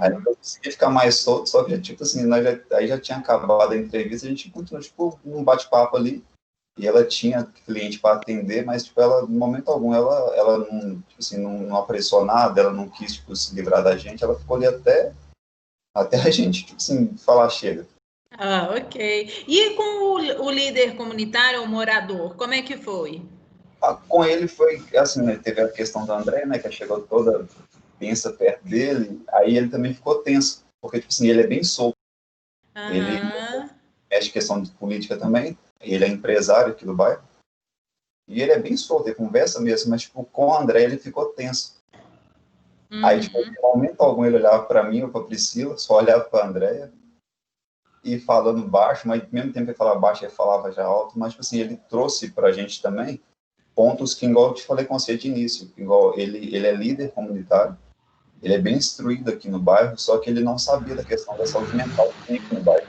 Aí eu consegui ficar mais solto, só que, tipo assim, aí já tinha acabado a entrevista, a gente continuou, tipo, num bate-papo ali, e ela tinha cliente para atender, mas, tipo, ela, no momento algum, ela não, tipo assim, não apressou nada, ela não quis, tipo, se livrar da gente, ela ficou ali até a gente, tipo assim, falar chega.
Ah, ok. E com o líder comunitário, o morador, como é que foi?
Com ele foi, assim, né, teve a questão da André, né, que chegou toda tensa perto dele, aí ele também ficou tenso, porque, tipo assim, ele é bem solto. Ele mexe em questão de política também, ele é empresário aqui do bairro, e ele é bem solto, ele conversa mesmo, mas, tipo, com o André ele ficou tenso. Aí, tipo, em momento algum ele olhava para mim ou para Priscila, só olhava para a Andréia, e falando baixo, mas ao mesmo tempo que ele falava baixo, ele falava já alto, mas, tipo assim, ele trouxe para a gente também pontos que, igual eu te falei com você de início, igual ele é líder comunitário, ele é bem instruído aqui no bairro, só que ele não sabia da questão da saúde mental que tem aqui no bairro.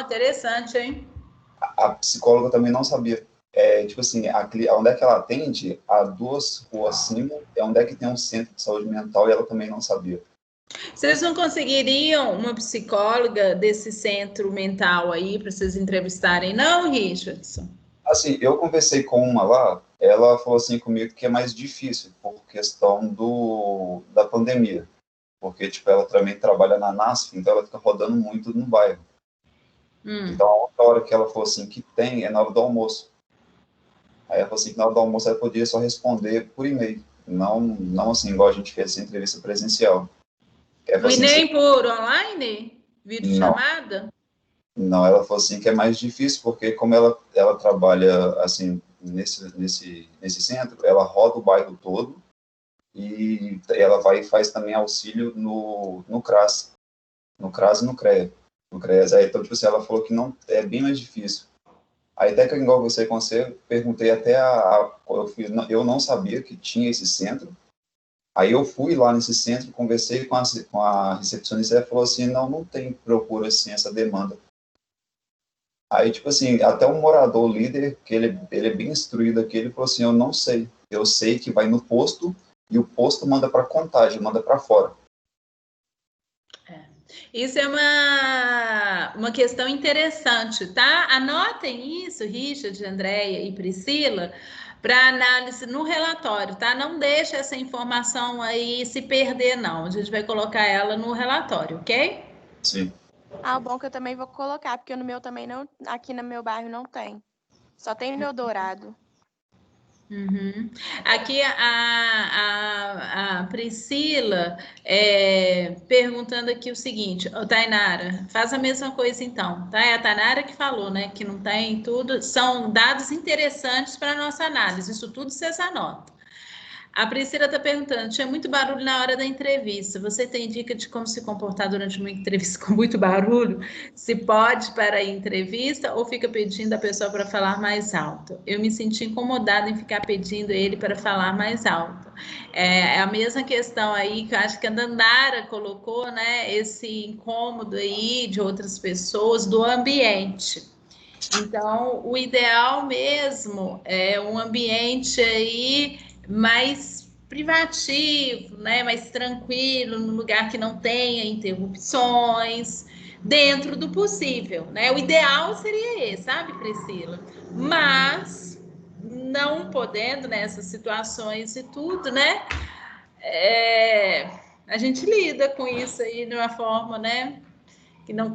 Interessante, hein?
A psicóloga também não sabia. Tipo assim, onde é que ela atende, a 2 ruas acima, é onde é que tem um centro de saúde mental, e ela também não sabia.
Vocês não conseguiriam uma psicóloga desse centro mental aí para vocês entrevistarem, não, Richardson?
Assim, eu conversei com uma lá, ela falou assim comigo que é mais difícil por questão da pandemia, porque tipo ela também trabalha na NASF, então ela fica rodando muito no bairro. Então a única hora que ela falou assim que tem é na hora do almoço. Aí ela falou assim que na hora do almoço ela poderia só responder por e-mail, não assim igual a gente fez essa entrevista presencial. Ela falou
E
assim,
nem por online? Vídeo
Não.
chamada?
Não, ela falou assim que é mais difícil, porque como ela trabalha, assim, nesse centro, ela roda o bairro todo e ela vai e faz também auxílio no CRAS e no CREA. No CREAS. Aí, então, tipo assim, ela falou que não, é bem mais difícil. Aí até que igual você, perguntei até eu não sabia que tinha esse centro. Aí eu fui lá nesse centro, conversei com a recepcionista e ela falou assim, não tem procura assim, essa demanda. Aí, tipo assim, até um morador líder, que ele é bem instruído aqui, ele falou assim, eu não sei. Eu sei que vai no posto e o posto manda para Contagem, manda para fora.
Isso é uma questão interessante, tá? Anotem isso, Richard, Andréia e Priscila, para análise no relatório, tá? Não deixa essa informação aí se perder, não. A gente vai colocar ela no relatório, ok?
Sim.
Ah, bom que eu também vou colocar, porque no meu também não, aqui no meu bairro não tem. Só tem no Eldorado.
Uhum. Aqui a Priscila perguntando aqui o seguinte, Tainara, faz a mesma coisa então, tá? É a Tainara que falou, né? Que não tem tudo, são dados interessantes para a nossa análise, isso tudo vocês anotam. A Priscila está perguntando, tinha muito barulho na hora da entrevista, você tem dica de como se comportar durante uma entrevista com muito barulho? Se pode para a entrevista ou fica pedindo a pessoa para falar mais alto? Eu me senti incomodada em ficar pedindo ele para falar mais alto. É a mesma questão aí que eu acho que a Dandara colocou, né? Esse incômodo aí de outras pessoas, do ambiente. Então, o ideal mesmo é um ambiente aí mais privativo, né? Mais tranquilo, num lugar que não tenha interrupções, dentro do possível, né? O ideal seria esse, sabe, Priscila? Mas não podendo nessas situações e tudo, né? A gente lida com isso aí de uma forma, né? Que não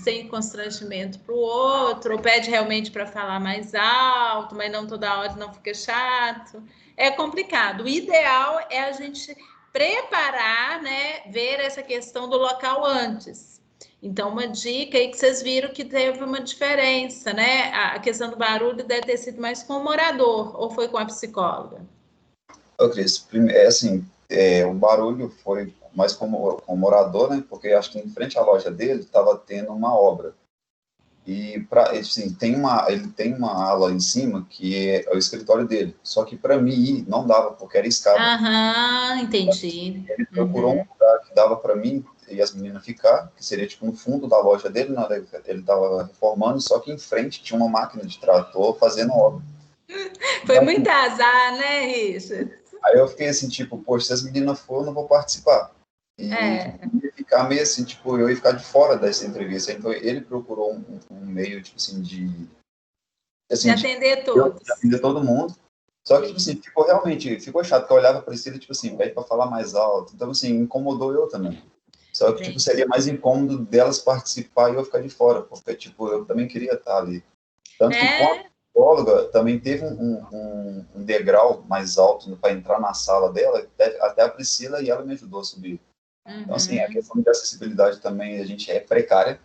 sem constrangimento para o outro, ou pede realmente para falar mais alto, mas não toda hora, não fica chato. É complicado. O ideal é a gente preparar, né, ver essa questão do local antes. Então, uma dica aí que vocês viram que teve uma diferença, né? A questão do barulho deve ter sido mais com o morador, ou foi com a psicóloga?
Ô, Cris, assim, o barulho foi mais como morador, né? Porque acho que em frente à loja dele estava tendo uma obra. E assim, ele tem uma ala em cima que é o escritório dele. Só que para mim ir não dava, porque era escada.
Aham, entendi.
Ele procurou um lugar que dava para mim e as meninas ficar, que seria tipo no fundo da loja dele, né? Ele estava reformando, só que em frente tinha uma máquina de trator fazendo obra.
Foi muito azar, né, Richard?
Aí eu fiquei assim, tipo, poxa, se as meninas for, eu não vou participar. E ia ficar meio assim, tipo, eu ia ficar de fora dessa entrevista. Então ele procurou um meio, tipo assim, de
atender todos.
De atender todo mundo. Só que, tipo assim, ficou chato, porque eu olhava para ele, tipo assim, pede para falar mais alto. Então, assim, incomodou eu também. Só que, tipo, seria mais incômodo delas participar e eu ficar de fora, porque, tipo, eu também queria estar ali. Tanto que com a psicóloga também teve um degrau mais alto para entrar na sala dela, até a Priscila, e ela me ajudou a subir. Então, assim, a questão de acessibilidade também, a gente é precária,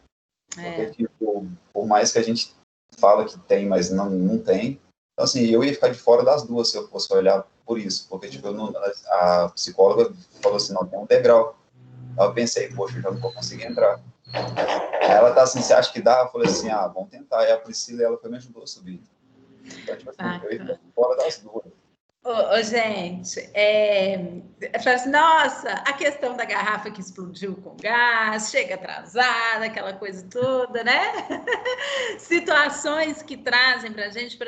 porque, tipo, por mais que a gente fala que tem, mas não tem. Então, assim, eu ia ficar de fora das duas se eu fosse olhar por isso, porque, tipo, a psicóloga falou assim, não, tem um degrau. Aí eu pensei, poxa, eu já não vou conseguir entrar. Aí ela tá assim, você acha que dá? Eu falei assim, vamos tentar. Aí a Priscila, ela foi me ajudou a subir. Então, tipo assim, eu ia ficar fora das duas.
Gente, eu falo assim, nossa, a questão da garrafa que explodiu com gás, chega atrasada, aquela coisa toda, né? Situações que trazem para a gente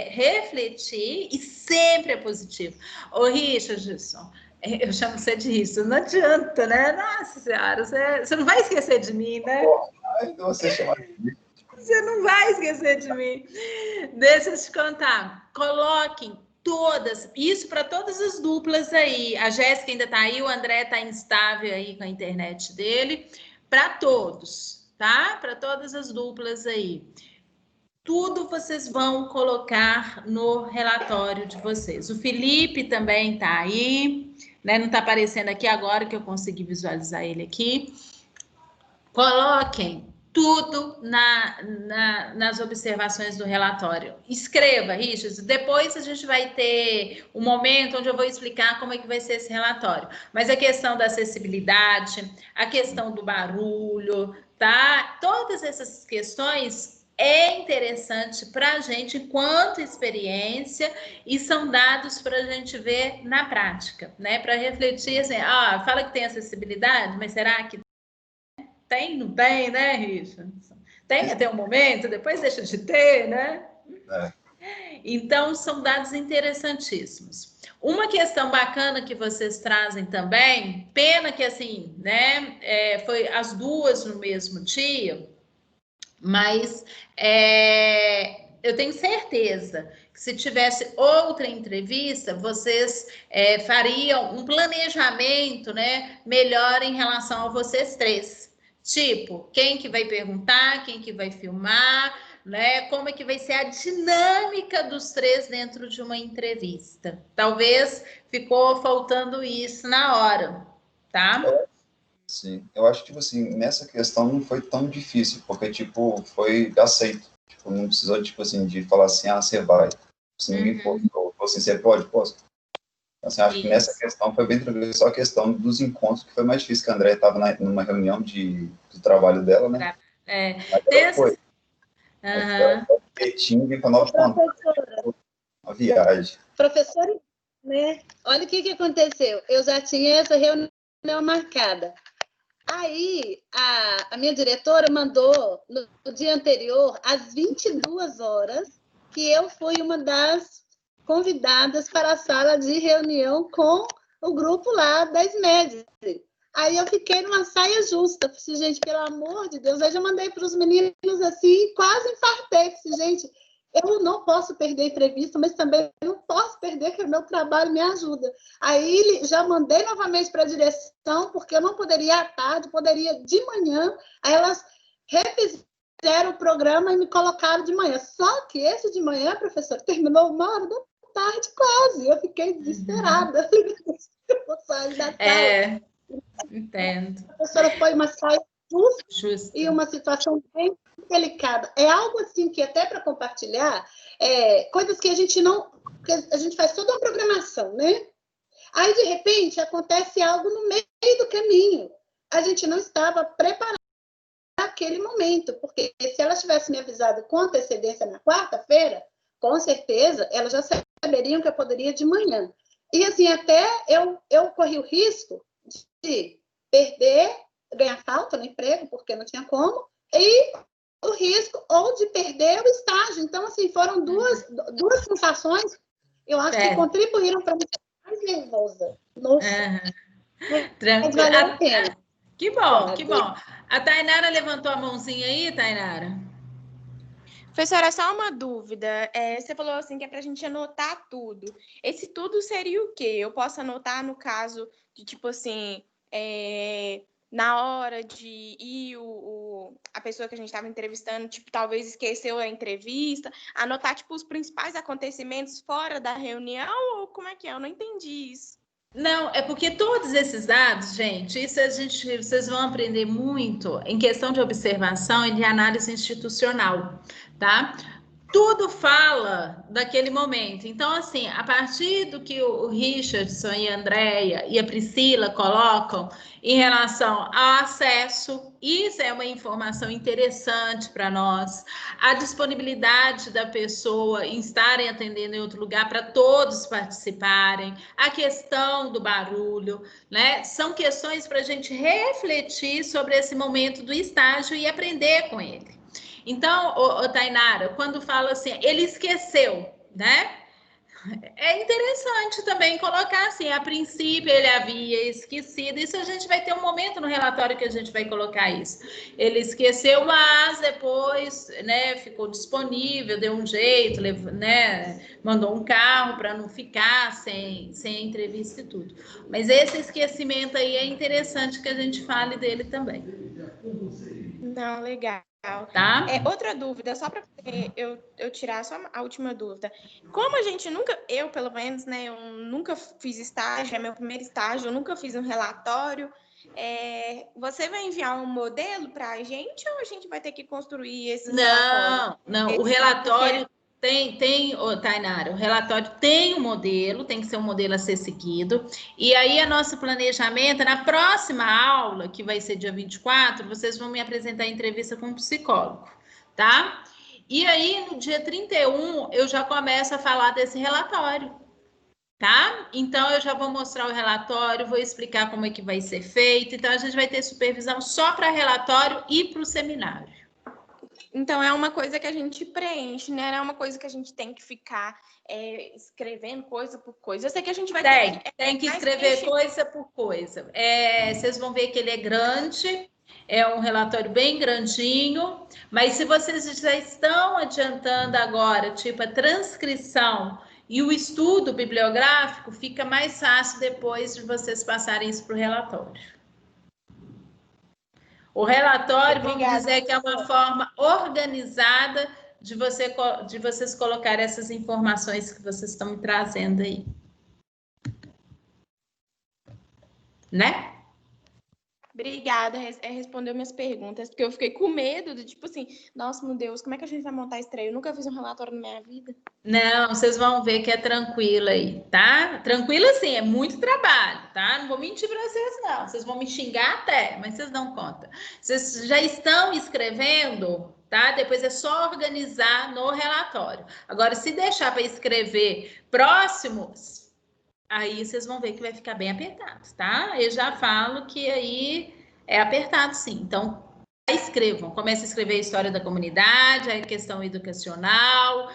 refletir, e sempre é positivo. Ô, Richardson, eu chamo você de Richardson, não adianta, né? Nossa Senhora, você não vai esquecer de mim, né?
Você chama de mim.
Você não vai esquecer de mim. Deixa eu te contar. Coloquem todas, isso para todas as duplas aí. A Jéssica ainda está aí, o André está instável aí com a internet dele. Para todos, tá? Para todas as duplas aí. Tudo vocês vão colocar no relatório de vocês. O Felipe também está aí. né? Não está aparecendo aqui agora que eu consegui visualizar ele aqui. Coloquem tudo nas observações do relatório. Escreva, Richard. Depois a gente vai ter um momento onde eu vou explicar como é que vai ser esse relatório. Mas a questão da acessibilidade, a questão do barulho, tá? Todas essas questões é interessante para a gente enquanto experiência e são dados para a gente ver na prática, né? Para refletir assim, fala que tem acessibilidade, mas será que tem? Não tem, né, Richard? Tem até um momento, depois deixa de ter, né? Então, são dados interessantíssimos. Uma questão bacana que vocês trazem também, pena que assim, né, foi as duas no mesmo dia, mas eu tenho certeza que se tivesse outra entrevista, vocês fariam um planejamento, né, melhor em relação a vocês três. Tipo, quem que vai perguntar, quem que vai filmar, né? Como é que vai ser a dinâmica dos três dentro de uma entrevista. Talvez ficou faltando isso na hora, tá?
Sim, eu acho que, tipo assim, nessa questão não foi tão difícil, porque, tipo, foi aceito. Tipo, não precisou, tipo assim, de falar assim, você vai. Se ninguém for, assim, você pode, posso. Assim, acho que nessa questão foi bem tranquilo, só a questão dos encontros que foi mais difícil, que a Andrea estava numa reunião de trabalho dela, né? Mas ela foi. Quietinho, para nós uma viagem.
Professora, né? Olha o que aconteceu. Eu já tinha essa reunião marcada. Aí, a minha diretora mandou, no dia anterior, às 22 horas, que eu fui uma das convidadas para a sala de reunião com o grupo lá da SMED. Aí eu fiquei numa saia justa. Falei, gente, pelo amor de Deus. Aí já mandei para os meninos assim, quase infartei. Falei, gente, eu não posso perder a entrevista, mas também não posso perder que o meu trabalho me ajuda. Aí já mandei novamente para a direção, porque eu não poderia à tarde, poderia de manhã. Aí elas refizeram o programa e me colocaram de manhã. Só que esse de manhã, professor, terminou 1h da tarde quase. Eu fiquei desesperada. Eu vou sair da sala.
Entendo.
A professora foi uma saia justa e uma situação bem delicada. É algo assim que até para compartilhar, coisas que a gente não... que a gente faz toda uma programação, né? Aí, de repente, acontece algo no meio do caminho. A gente não estava preparado para aquele momento, porque se ela tivesse me avisado com antecedência na quarta-feira, com certeza, elas já saberiam que eu poderia de manhã. E, assim, até eu corri o risco de perder, ganhar falta no emprego, porque não tinha como, e o risco ou de perder o estágio. Então, assim, foram duas sensações, eu acho que contribuíram para me ficar mais nervosa. Mas valeu a pena.
Que bom, que bom. A Tainara levantou a mãozinha aí, Tainara?
Professora, só uma dúvida. Você falou assim que é para a gente anotar tudo. Esse tudo seria o quê? Eu posso anotar no caso de, tipo assim, na hora de ir a pessoa que a gente estava entrevistando, tipo, talvez esqueceu a entrevista, anotar, tipo, os principais acontecimentos fora da reunião, ou como é que é? Eu não entendi isso.
Não, é porque todos esses dados, gente, vocês vão aprender muito em questão de observação e de análise institucional, tá? Tudo fala daquele momento. Então, assim, a partir do que o Richardson e a Andrea e a Priscila colocam em relação ao acesso, isso é uma informação interessante para nós. A disponibilidade da pessoa em estarem atendendo em outro lugar para todos participarem. A questão do barulho, né? São questões para a gente refletir sobre esse momento do estágio e aprender com ele. Então, Tainara, quando fala assim, ele esqueceu, né? É interessante também colocar assim, a princípio ele havia esquecido, isso a gente vai ter um momento no relatório que a gente vai colocar isso. Ele esqueceu, mas depois, né, ficou disponível, deu um jeito, né, mandou um carro para não ficar sem entrevista e tudo. Mas esse esquecimento aí é interessante que a gente fale dele também.
Não, legal.
Tá?
Outra dúvida, só para eu tirar só a última dúvida. Como a gente nunca, eu pelo menos, né, eu nunca fiz estágio, é meu primeiro estágio, eu nunca fiz um relatório. Você vai enviar um modelo para a gente ou a gente vai ter que construir esse relatório?
Não, o relatório Tainara, o relatório tem um modelo, tem que ser um modelo a ser seguido, e aí a nosso planejamento, na próxima aula, que vai ser dia 24, vocês vão me apresentar a entrevista com um psicólogo, tá? E aí, no dia 31, eu já começo a falar desse relatório, tá? Então, eu já vou mostrar o relatório, vou explicar como é que vai ser feito, então a gente vai ter supervisão só para relatório e para o seminário.
Então, é uma coisa que a gente preenche, né? Não é uma coisa que a gente tem que ficar escrevendo coisa por coisa. Eu sei que a gente vai
tem que escrever coisa por coisa. Vocês vão ver que ele é grande, é um relatório bem grandinho, mas se vocês já estão adiantando agora, tipo a transcrição e o estudo bibliográfico, fica mais fácil depois de vocês passarem isso para o relatório. O relatório, vamos dizer que é uma forma organizada de vocês colocar essas informações que vocês estão me trazendo aí. Né?
Obrigada, respondeu minhas perguntas, porque eu fiquei com medo de, tipo assim, nossa, meu Deus, como é que a gente vai montar esse treino? Eu nunca fiz um relatório na minha vida.
Não, vocês vão ver que é tranquilo aí, tá? Tranquilo assim, é muito trabalho, tá? Não vou mentir para vocês, não. Vocês vão me xingar até, mas vocês dão conta. Vocês já estão escrevendo, tá? Depois é só organizar no relatório. Agora, se deixar para escrever próximos, aí vocês vão ver que vai ficar bem apertado, tá? Eu já falo que aí é apertado, sim. Então, escrevam. Comece a escrever a história da comunidade, a questão educacional,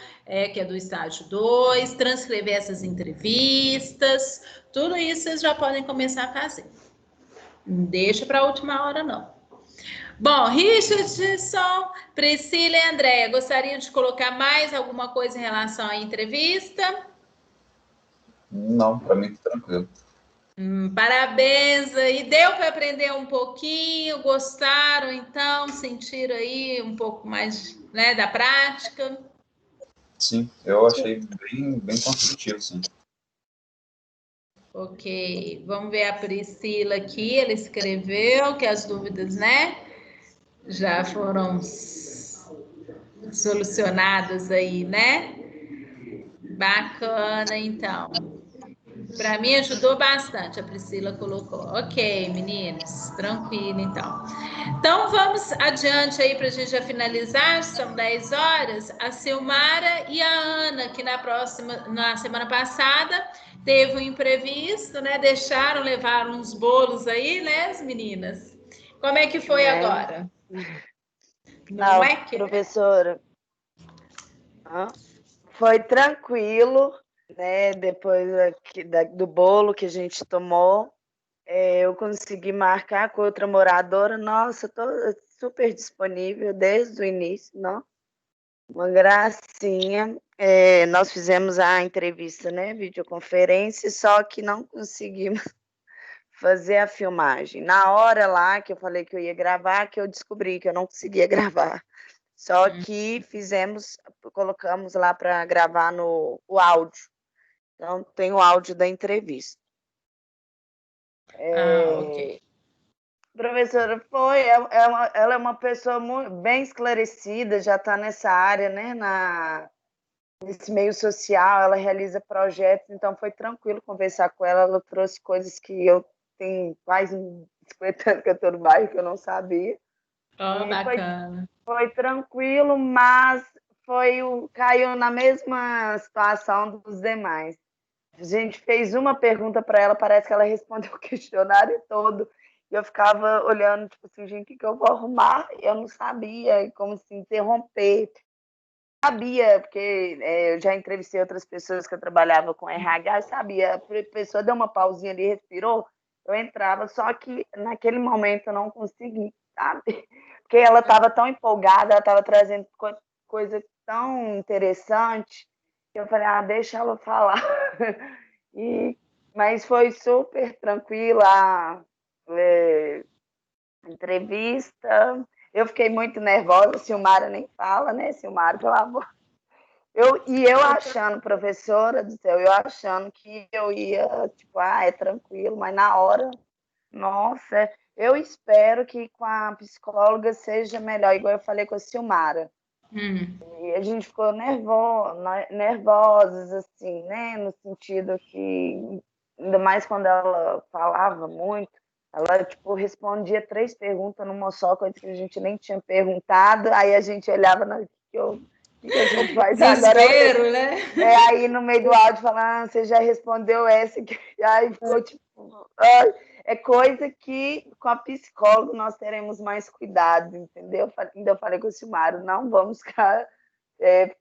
que é do estágio 2, transcrever essas entrevistas, tudo isso vocês já podem começar a fazer. Não deixa para a última hora, não. Bom, Richardson, Priscila e Andréia, gostariam de colocar mais alguma coisa em relação à entrevista?
Não, para mim tá tranquilo.
Parabéns aí, deu para aprender um pouquinho, gostaram então, sentiram aí um pouco mais, né, da prática?
Sim, eu achei bem construtivo, sim.
Ok, vamos ver a Priscila aqui, ela escreveu que as dúvidas, né, já foram solucionadas aí, né? Bacana, então. Para mim ajudou bastante, a Priscila colocou. Ok, meninos, tranquilo, então. Então, vamos adiante aí para a gente já finalizar, são 10 horas. A Silmara e a Ana, que na semana passada, teve um imprevisto, né? Levaram uns bolos aí, né, as meninas? Como é que foi agora?
Não é que... Professora, foi tranquilo, né? Depois do bolo que a gente tomou, eu consegui marcar com outra moradora. Nossa, tô super disponível desde o início, não? Uma gracinha. Nós fizemos a entrevista, né? Videoconferência, só que não conseguimos fazer a filmagem. Na hora lá que eu falei que eu ia gravar, que eu descobri que eu não conseguia gravar. Só que colocamos lá para gravar o áudio. Então, tem o áudio da entrevista.
Ok.
Professora, ela é uma pessoa bem esclarecida, já está nessa área, né, nesse meio social, ela realiza projetos, então foi tranquilo conversar com ela, ela trouxe coisas que eu tenho quase 50 anos que eu estou no bairro, que eu não sabia.
Bacana.
Foi tranquilo, mas caiu na mesma situação dos demais. A gente fez uma pergunta para ela, parece que ela respondeu o questionário todo, e eu ficava olhando, tipo assim, gente, o que eu vou arrumar? Eu não sabia como se interromper. Sabia, porque eu já entrevistei outras pessoas que eu trabalhava com RH, sabia, a pessoa deu uma pausinha ali, respirou, eu entrava, só que naquele momento eu não consegui, sabe? Porque ela estava tão empolgada, ela estava trazendo coisa tão interessante, que eu falei, deixa ela falar. Mas foi super tranquila a entrevista. Eu fiquei muito nervosa, Silmara nem fala, né, Silmara, pelo amor. Eu achando, professora do céu, eu achando que eu ia, tipo, é tranquilo, mas na hora, nossa, eu espero que com a psicóloga seja melhor, igual eu falei com a Silmara. E a gente ficou nervosas, assim, né, no sentido que, ainda mais quando ela falava muito, ela, tipo, respondia 3 perguntas numa só, coisa que a gente nem tinha perguntado, aí a gente olhava na o que a gente faz
Desespero,
agora?
né?
Aí no meio do áudio falando, você já respondeu essa, aí ficou tipo, é coisa que com a psicóloga nós teremos mais cuidado, entendeu? Ainda eu falei com o Silmaro, não vamos ficar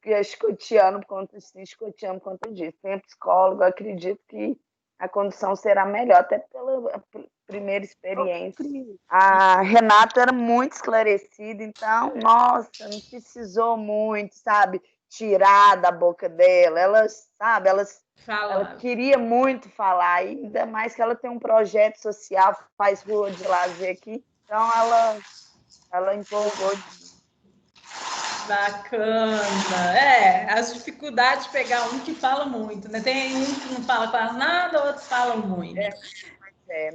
escoteando por conta disso. Tem a psicóloga, acredito que a condição será melhor, até pela primeira experiência. A Renata era muito esclarecida, então, nossa, não precisou muito, sabe, tirar da boca dela. Ela queria muito falar, ainda mais que ela tem um projeto social, faz rua de lazer aqui, então ela empolgou.
Bacana. As dificuldades de pegar um que fala muito, né? Tem um que não fala quase nada, outros falam muito.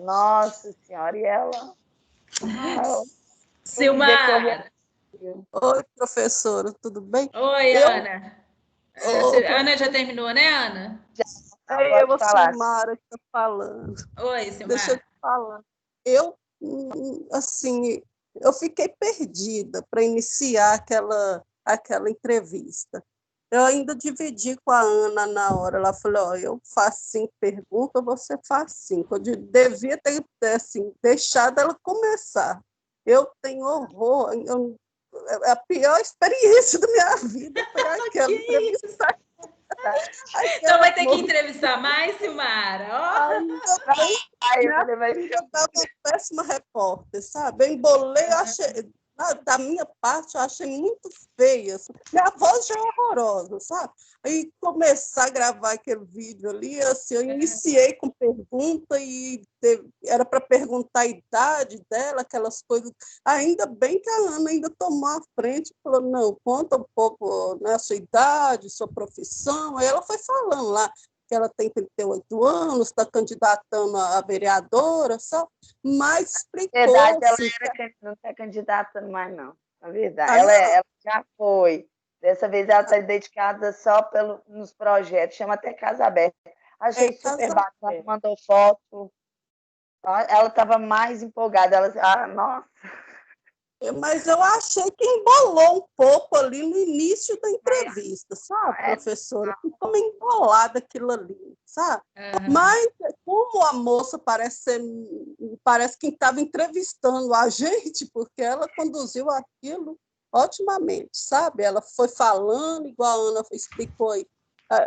Nossa Senhora, e ela...
Silmara.
Oi, professora, tudo bem?
Oi, Ana. Ana já terminou, né, Ana?
Eu, a Silmara, que está falando.
Oi, Silmara.
Deixa eu te falar. Eu, assim, eu fiquei perdida para iniciar aquela entrevista. Eu ainda dividi com a Ana na hora. Ela falou, eu faço 5 perguntas, você faz 5. Eu devia ter assim, deixado ela começar. Eu tenho horror. A pior experiência da minha vida foi aquela entrevista.
Então vai ter que entrevistar mais, Silmara.
Eu estava uma péssima repórter, sabe? Eu embolei, da minha parte, eu achei muito feia. Minha voz já é horrorosa, sabe? Aí começar a gravar aquele vídeo ali, assim, eu iniciei com pergunta e era para perguntar a idade dela, aquelas coisas. Ainda bem que a Ana ainda tomou a frente e falou, não, conta um pouco, né, a sua idade, sua profissão. Aí ela foi falando lá que ela tem 38 anos, está candidatando a vereadora, sabe? Mas explicou...
Na verdade, ela
assim,
não está candidatando mais, não. Na verdade, ela já foi. Dessa vez ela está dedicada só nos projetos, chama até Casa Aberta. Achei super bacana, mandou foto. Ela estava mais empolgada. Nossa...
Mas eu achei que embolou um pouco ali no início da entrevista, sabe, professora? Ficou meio embolada aquilo ali, sabe? Mas como a moça parece quem estava entrevistando a gente, porque ela conduziu aquilo otimamente, sabe? Ela foi falando, igual a Ana explicou aí.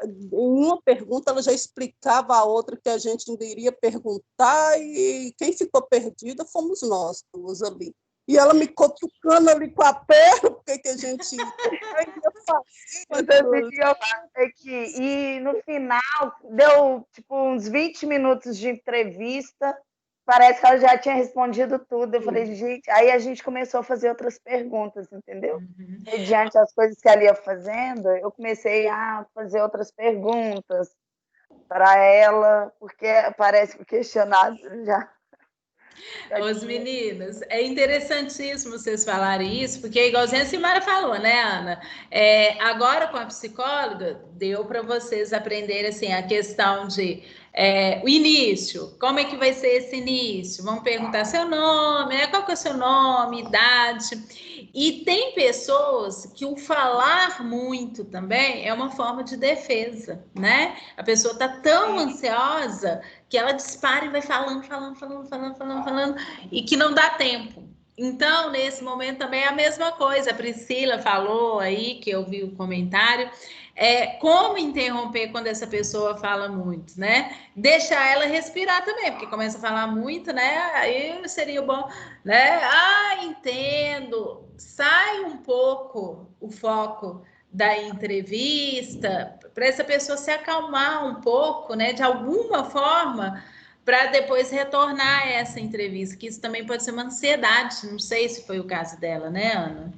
Em uma pergunta, ela já explicava a outra que a gente ainda iria perguntar, e quem ficou perdida fomos nós duas ali. E ela me cutucando ali com a perna, porque que a gente ia
E no final, deu tipo uns 20 minutos de entrevista, parece que ela já tinha respondido tudo. Eu falei, gente, aí a gente começou a fazer outras perguntas, entendeu? Mediante as coisas que ela ia fazendo, eu comecei a fazer outras perguntas para ela, porque parece que o questionário já...
Os meninos, é interessantíssimo vocês falarem isso, porque igualzinho a Silmara falou, né, Ana? Agora com a psicóloga, deu para vocês aprenderem assim, a questão de o início, como é que vai ser esse início? Vamos perguntar seu nome, qual que é o seu nome, idade. E tem pessoas que o falar muito também é uma forma de defesa, né? A pessoa está tão ansiosa que ela dispara e vai falando, e que não dá tempo. Então, nesse momento também é a mesma coisa. A Priscila falou aí, que eu vi o comentário, como interromper quando essa pessoa fala muito, né? Deixar ela respirar também, porque começa a falar muito, né? Aí seria bom, né? Entendo. Sai um pouco o foco da entrevista para essa pessoa se acalmar um pouco, né? De alguma forma, para depois retornar a essa entrevista, que isso também pode ser uma ansiedade, não sei se foi o caso dela, né, Ana?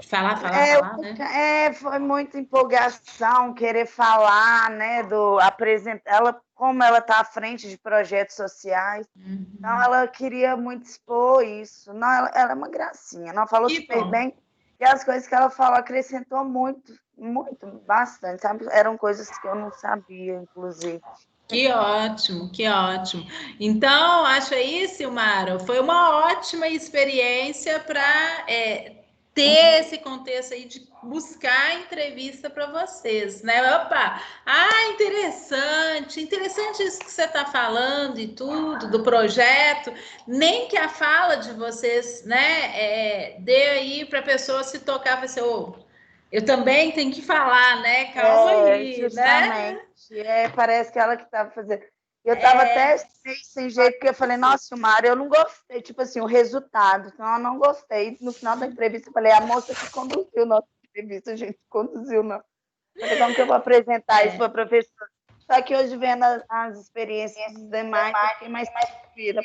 Falar, né?
Foi muita empolgação, querer falar, né, ela, como ela está à frente de projetos sociais, então ela queria muito expor isso. Não, ela é uma gracinha, não falou super bem, e as coisas que ela falou acrescentou muito, bastante, sabe? Eram coisas que eu não sabia, inclusive.
Que ótimo, que ótimo. Então, acho aí, Silmara, foi uma ótima experiência para ter esse contexto aí de buscar entrevista para vocês, né? Opa! Interessante isso que você está falando e tudo, do projeto, nem que a fala de vocês, né, dê aí para a pessoa se tocar e falar assim, eu também tenho que falar, né? Calma aí,
justamente. Né? Parece que ela que estava fazendo. Eu estava até sem jeito, porque eu falei, nossa, Silmara, eu não gostei, tipo assim, o resultado. Então, eu não gostei. No final da entrevista, eu falei, a moça que conduziu nossa entrevista, a gente conduziu, não. Eu falei, como que eu vou apresentar isso para a professora? Só que hoje, vendo as experiências dos demais, eu fiquei mais tranquila.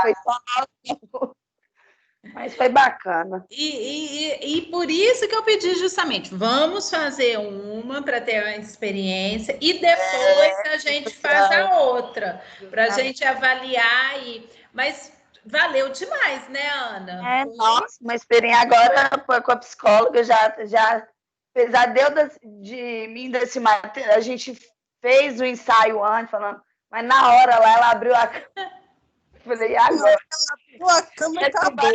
Foi só nós. Mas foi bacana.
E por isso que eu pedi justamente, vamos fazer uma para ter uma experiência e depois a gente faz a outra, para a gente avaliar. Mas valeu demais, né, Ana?
Nossa, uma experiência agora com a psicóloga, já apesar de mim, desse material, a gente fez o ensaio antes, falando, mas na hora lá ela abriu a falei, agora?
A câmera acabou.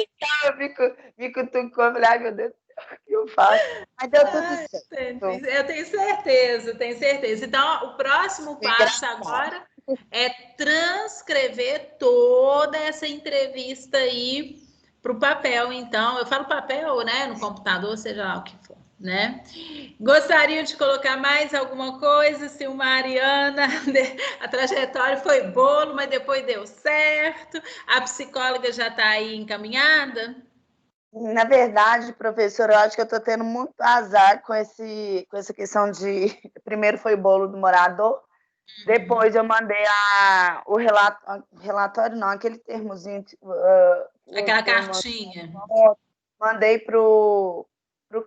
Me cutucou, falei, ai, meu Deus, o que eu faço? Mas deu tudo certo.
Eu tenho certeza. Então, o próximo passo agora é transcrever toda essa entrevista aí para o papel. Então, eu falo papel, né, no computador, seja lá o que for, né? Gostaria de colocar mais alguma coisa, Silmara e Ana? A trajetória foi bolo, mas depois deu certo. A psicóloga já está aí encaminhada?
Na verdade, professora, eu acho que eu estou tendo muito azar com essa questão de... Primeiro foi o bolo do morador, depois eu mandei o relatório, não, aquele termozinho...
Aquela cartinha.
Mandei para o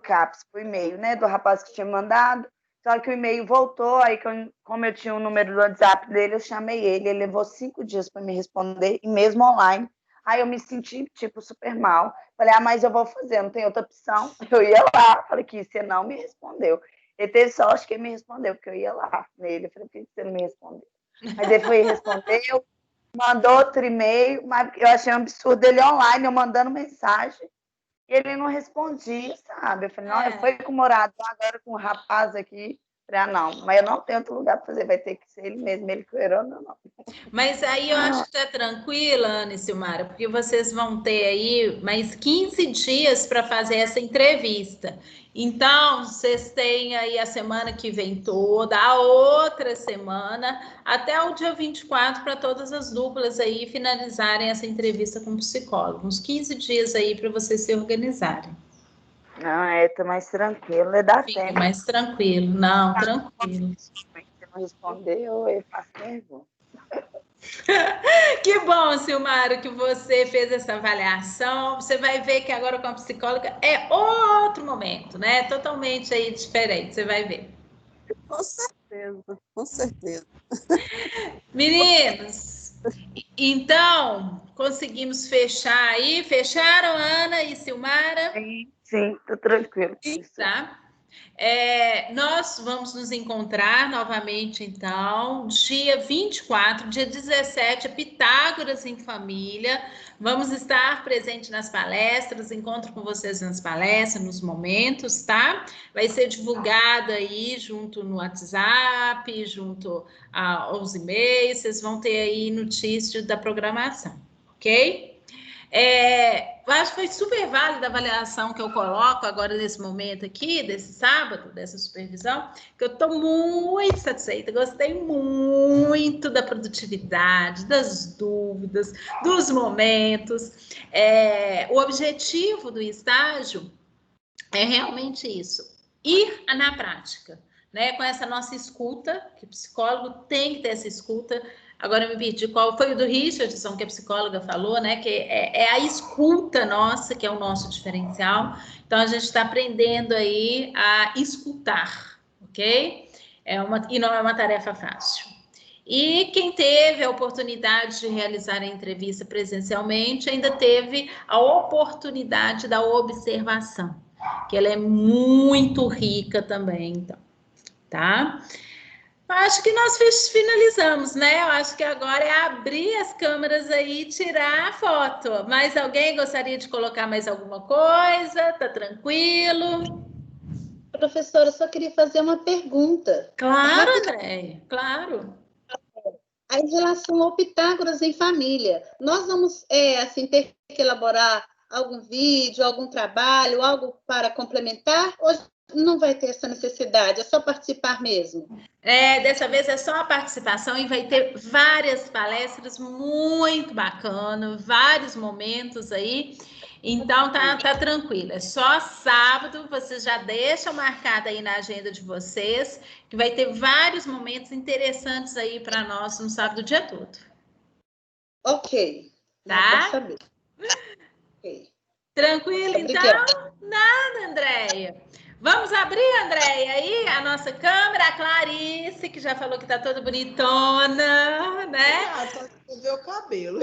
CAPS, para o e-mail, né, do rapaz que tinha mandado, só que o e-mail voltou, aí como eu tinha o número do WhatsApp dele, eu chamei ele levou 5 dias para me responder, e mesmo online. Aí eu me senti, tipo, super mal. Falei, mas eu vou fazer, não tem outra opção. Eu ia lá, falei que você não me respondeu. Ele teve sorte que ele me respondeu, porque eu ia lá nele. Eu falei, por que você não me respondeu? Mas ele foi e respondeu, mandou outro e-mail, mas eu achei um absurdo ele online, eu mandando mensagem, e ele não respondia, sabe? Eu falei, não, eu fui com o morador, agora com o rapaz aqui. Falei, não, mas eu não tenho outro lugar para fazer, vai ter que ser ele mesmo, ele querendo, não.
Mas aí eu acho que tá tranquila, Ana e Silmara, porque vocês vão ter aí mais 15 dias para fazer essa entrevista. Então, vocês têm aí a semana que vem toda, a outra semana, até o dia 24, para todas as duplas aí finalizarem essa entrevista com o psicólogo. Uns 15 dias aí para vocês se organizarem.
Não, tá mais tranquilo, dá tempo.
Mais tranquilo, não, tranquilo.
Se não respondeu, eu faço pergunta.
Que bom, Silmara, que você fez essa avaliação. Você vai ver que agora com a psicóloga é outro momento, né? Totalmente aí diferente, você vai ver.
Com certeza, com certeza.
Meninos, então, conseguimos fechar aí. Fecharam, Ana e Silmara?
Sim, tô tranquilo.
Tá. Nós vamos nos encontrar novamente, então, dia 24, dia 17, Pitágoras em Família. Vamos estar presentes nas palestras, encontro com vocês nas palestras, nos momentos, tá? Vai ser divulgado aí junto no WhatsApp, junto aos e-mails, vocês vão ter aí notícia da programação, ok? Eu acho que foi super válida a avaliação que eu coloco agora nesse momento aqui, desse sábado, dessa supervisão, que eu estou muito satisfeita, gostei muito da produtividade, das dúvidas, dos momentos. O objetivo do estágio é realmente isso, ir na prática, né? Com essa nossa escuta, que o psicólogo tem que ter essa escuta Agora eu me perdi qual foi o do Richardson, que a psicóloga falou, né? Que é a escuta nossa, que é o nosso diferencial. Então, a gente está aprendendo aí a escutar, ok? E não é uma tarefa fácil. E quem teve a oportunidade de realizar a entrevista presencialmente ainda teve a oportunidade da observação, que ela é muito rica também, então, tá? Acho que nós finalizamos, né? Eu acho que agora é abrir as câmeras aí e tirar a foto. Mais alguém gostaria de colocar mais alguma coisa? Tá tranquilo?
Professora, eu só queria fazer uma pergunta.
Claro, André, claro.
Em relação ao Pitágoras em família, nós vamos assim, ter que elaborar algum vídeo, algum trabalho, algo para complementar? Ou não vai ter essa necessidade? É só participar mesmo?
Dessa vez é só a participação e vai ter várias palestras muito bacanas, vários momentos aí. Então, tá tranquilo. É só sábado, vocês já deixam marcado aí na agenda de vocês, que vai ter vários momentos interessantes aí para nós no sábado o dia todo.
Ok.
Tá?
Saber. Okay.
Tranquilo, então? Nada, Andréia. Vamos abrir, Andréia, aí a nossa câmera, a Clarice, que já falou que tá toda bonitona, né?
Só ver o cabelo.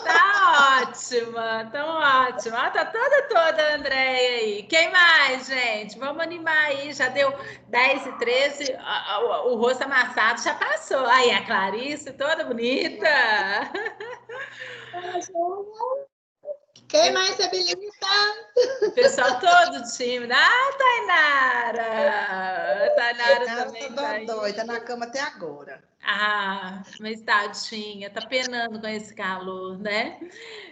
Tá ótima, tão ótima. Tá toda, Andréia aí. Quem mais, gente? Vamos animar aí, já deu 10h13, o rosto amassado já passou. Aí, a Clarice, toda bonita.
Quem mais é beleza?
O pessoal todo tímido. Tainara! A Tainara também tá aí.
Doida, tá na cama até agora.
Mas tadinha, tá penando com esse calor, né?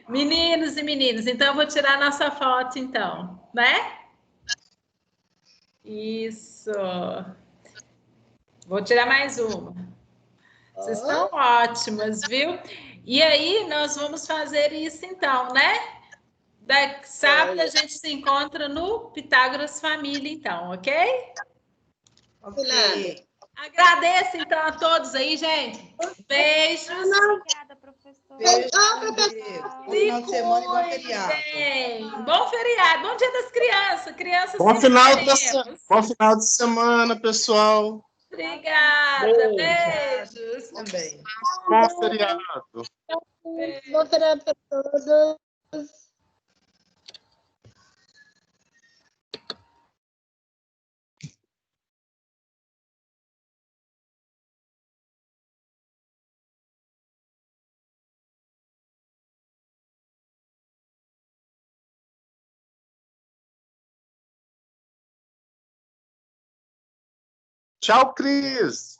Meninos e meninas, então eu vou tirar nossa foto, então, né? Isso. Vou tirar mais uma. Vocês estão ótimas, viu? E aí, nós vamos fazer isso, então, né? Sábado a gente se encontra no Pitágoras Família, então, ok?
Ok.
Agradeço, então, a todos aí, gente. Beijos.
Obrigada, professora.
Beijo, bom final de semana e bom feriado.
Bom feriado, bom dia das crianças. Crianças
Bom final de semana, pessoal.
Obrigada, beijos.
Também.
Bom feriado.
Bom feriado para todos.
Tchau, Cris.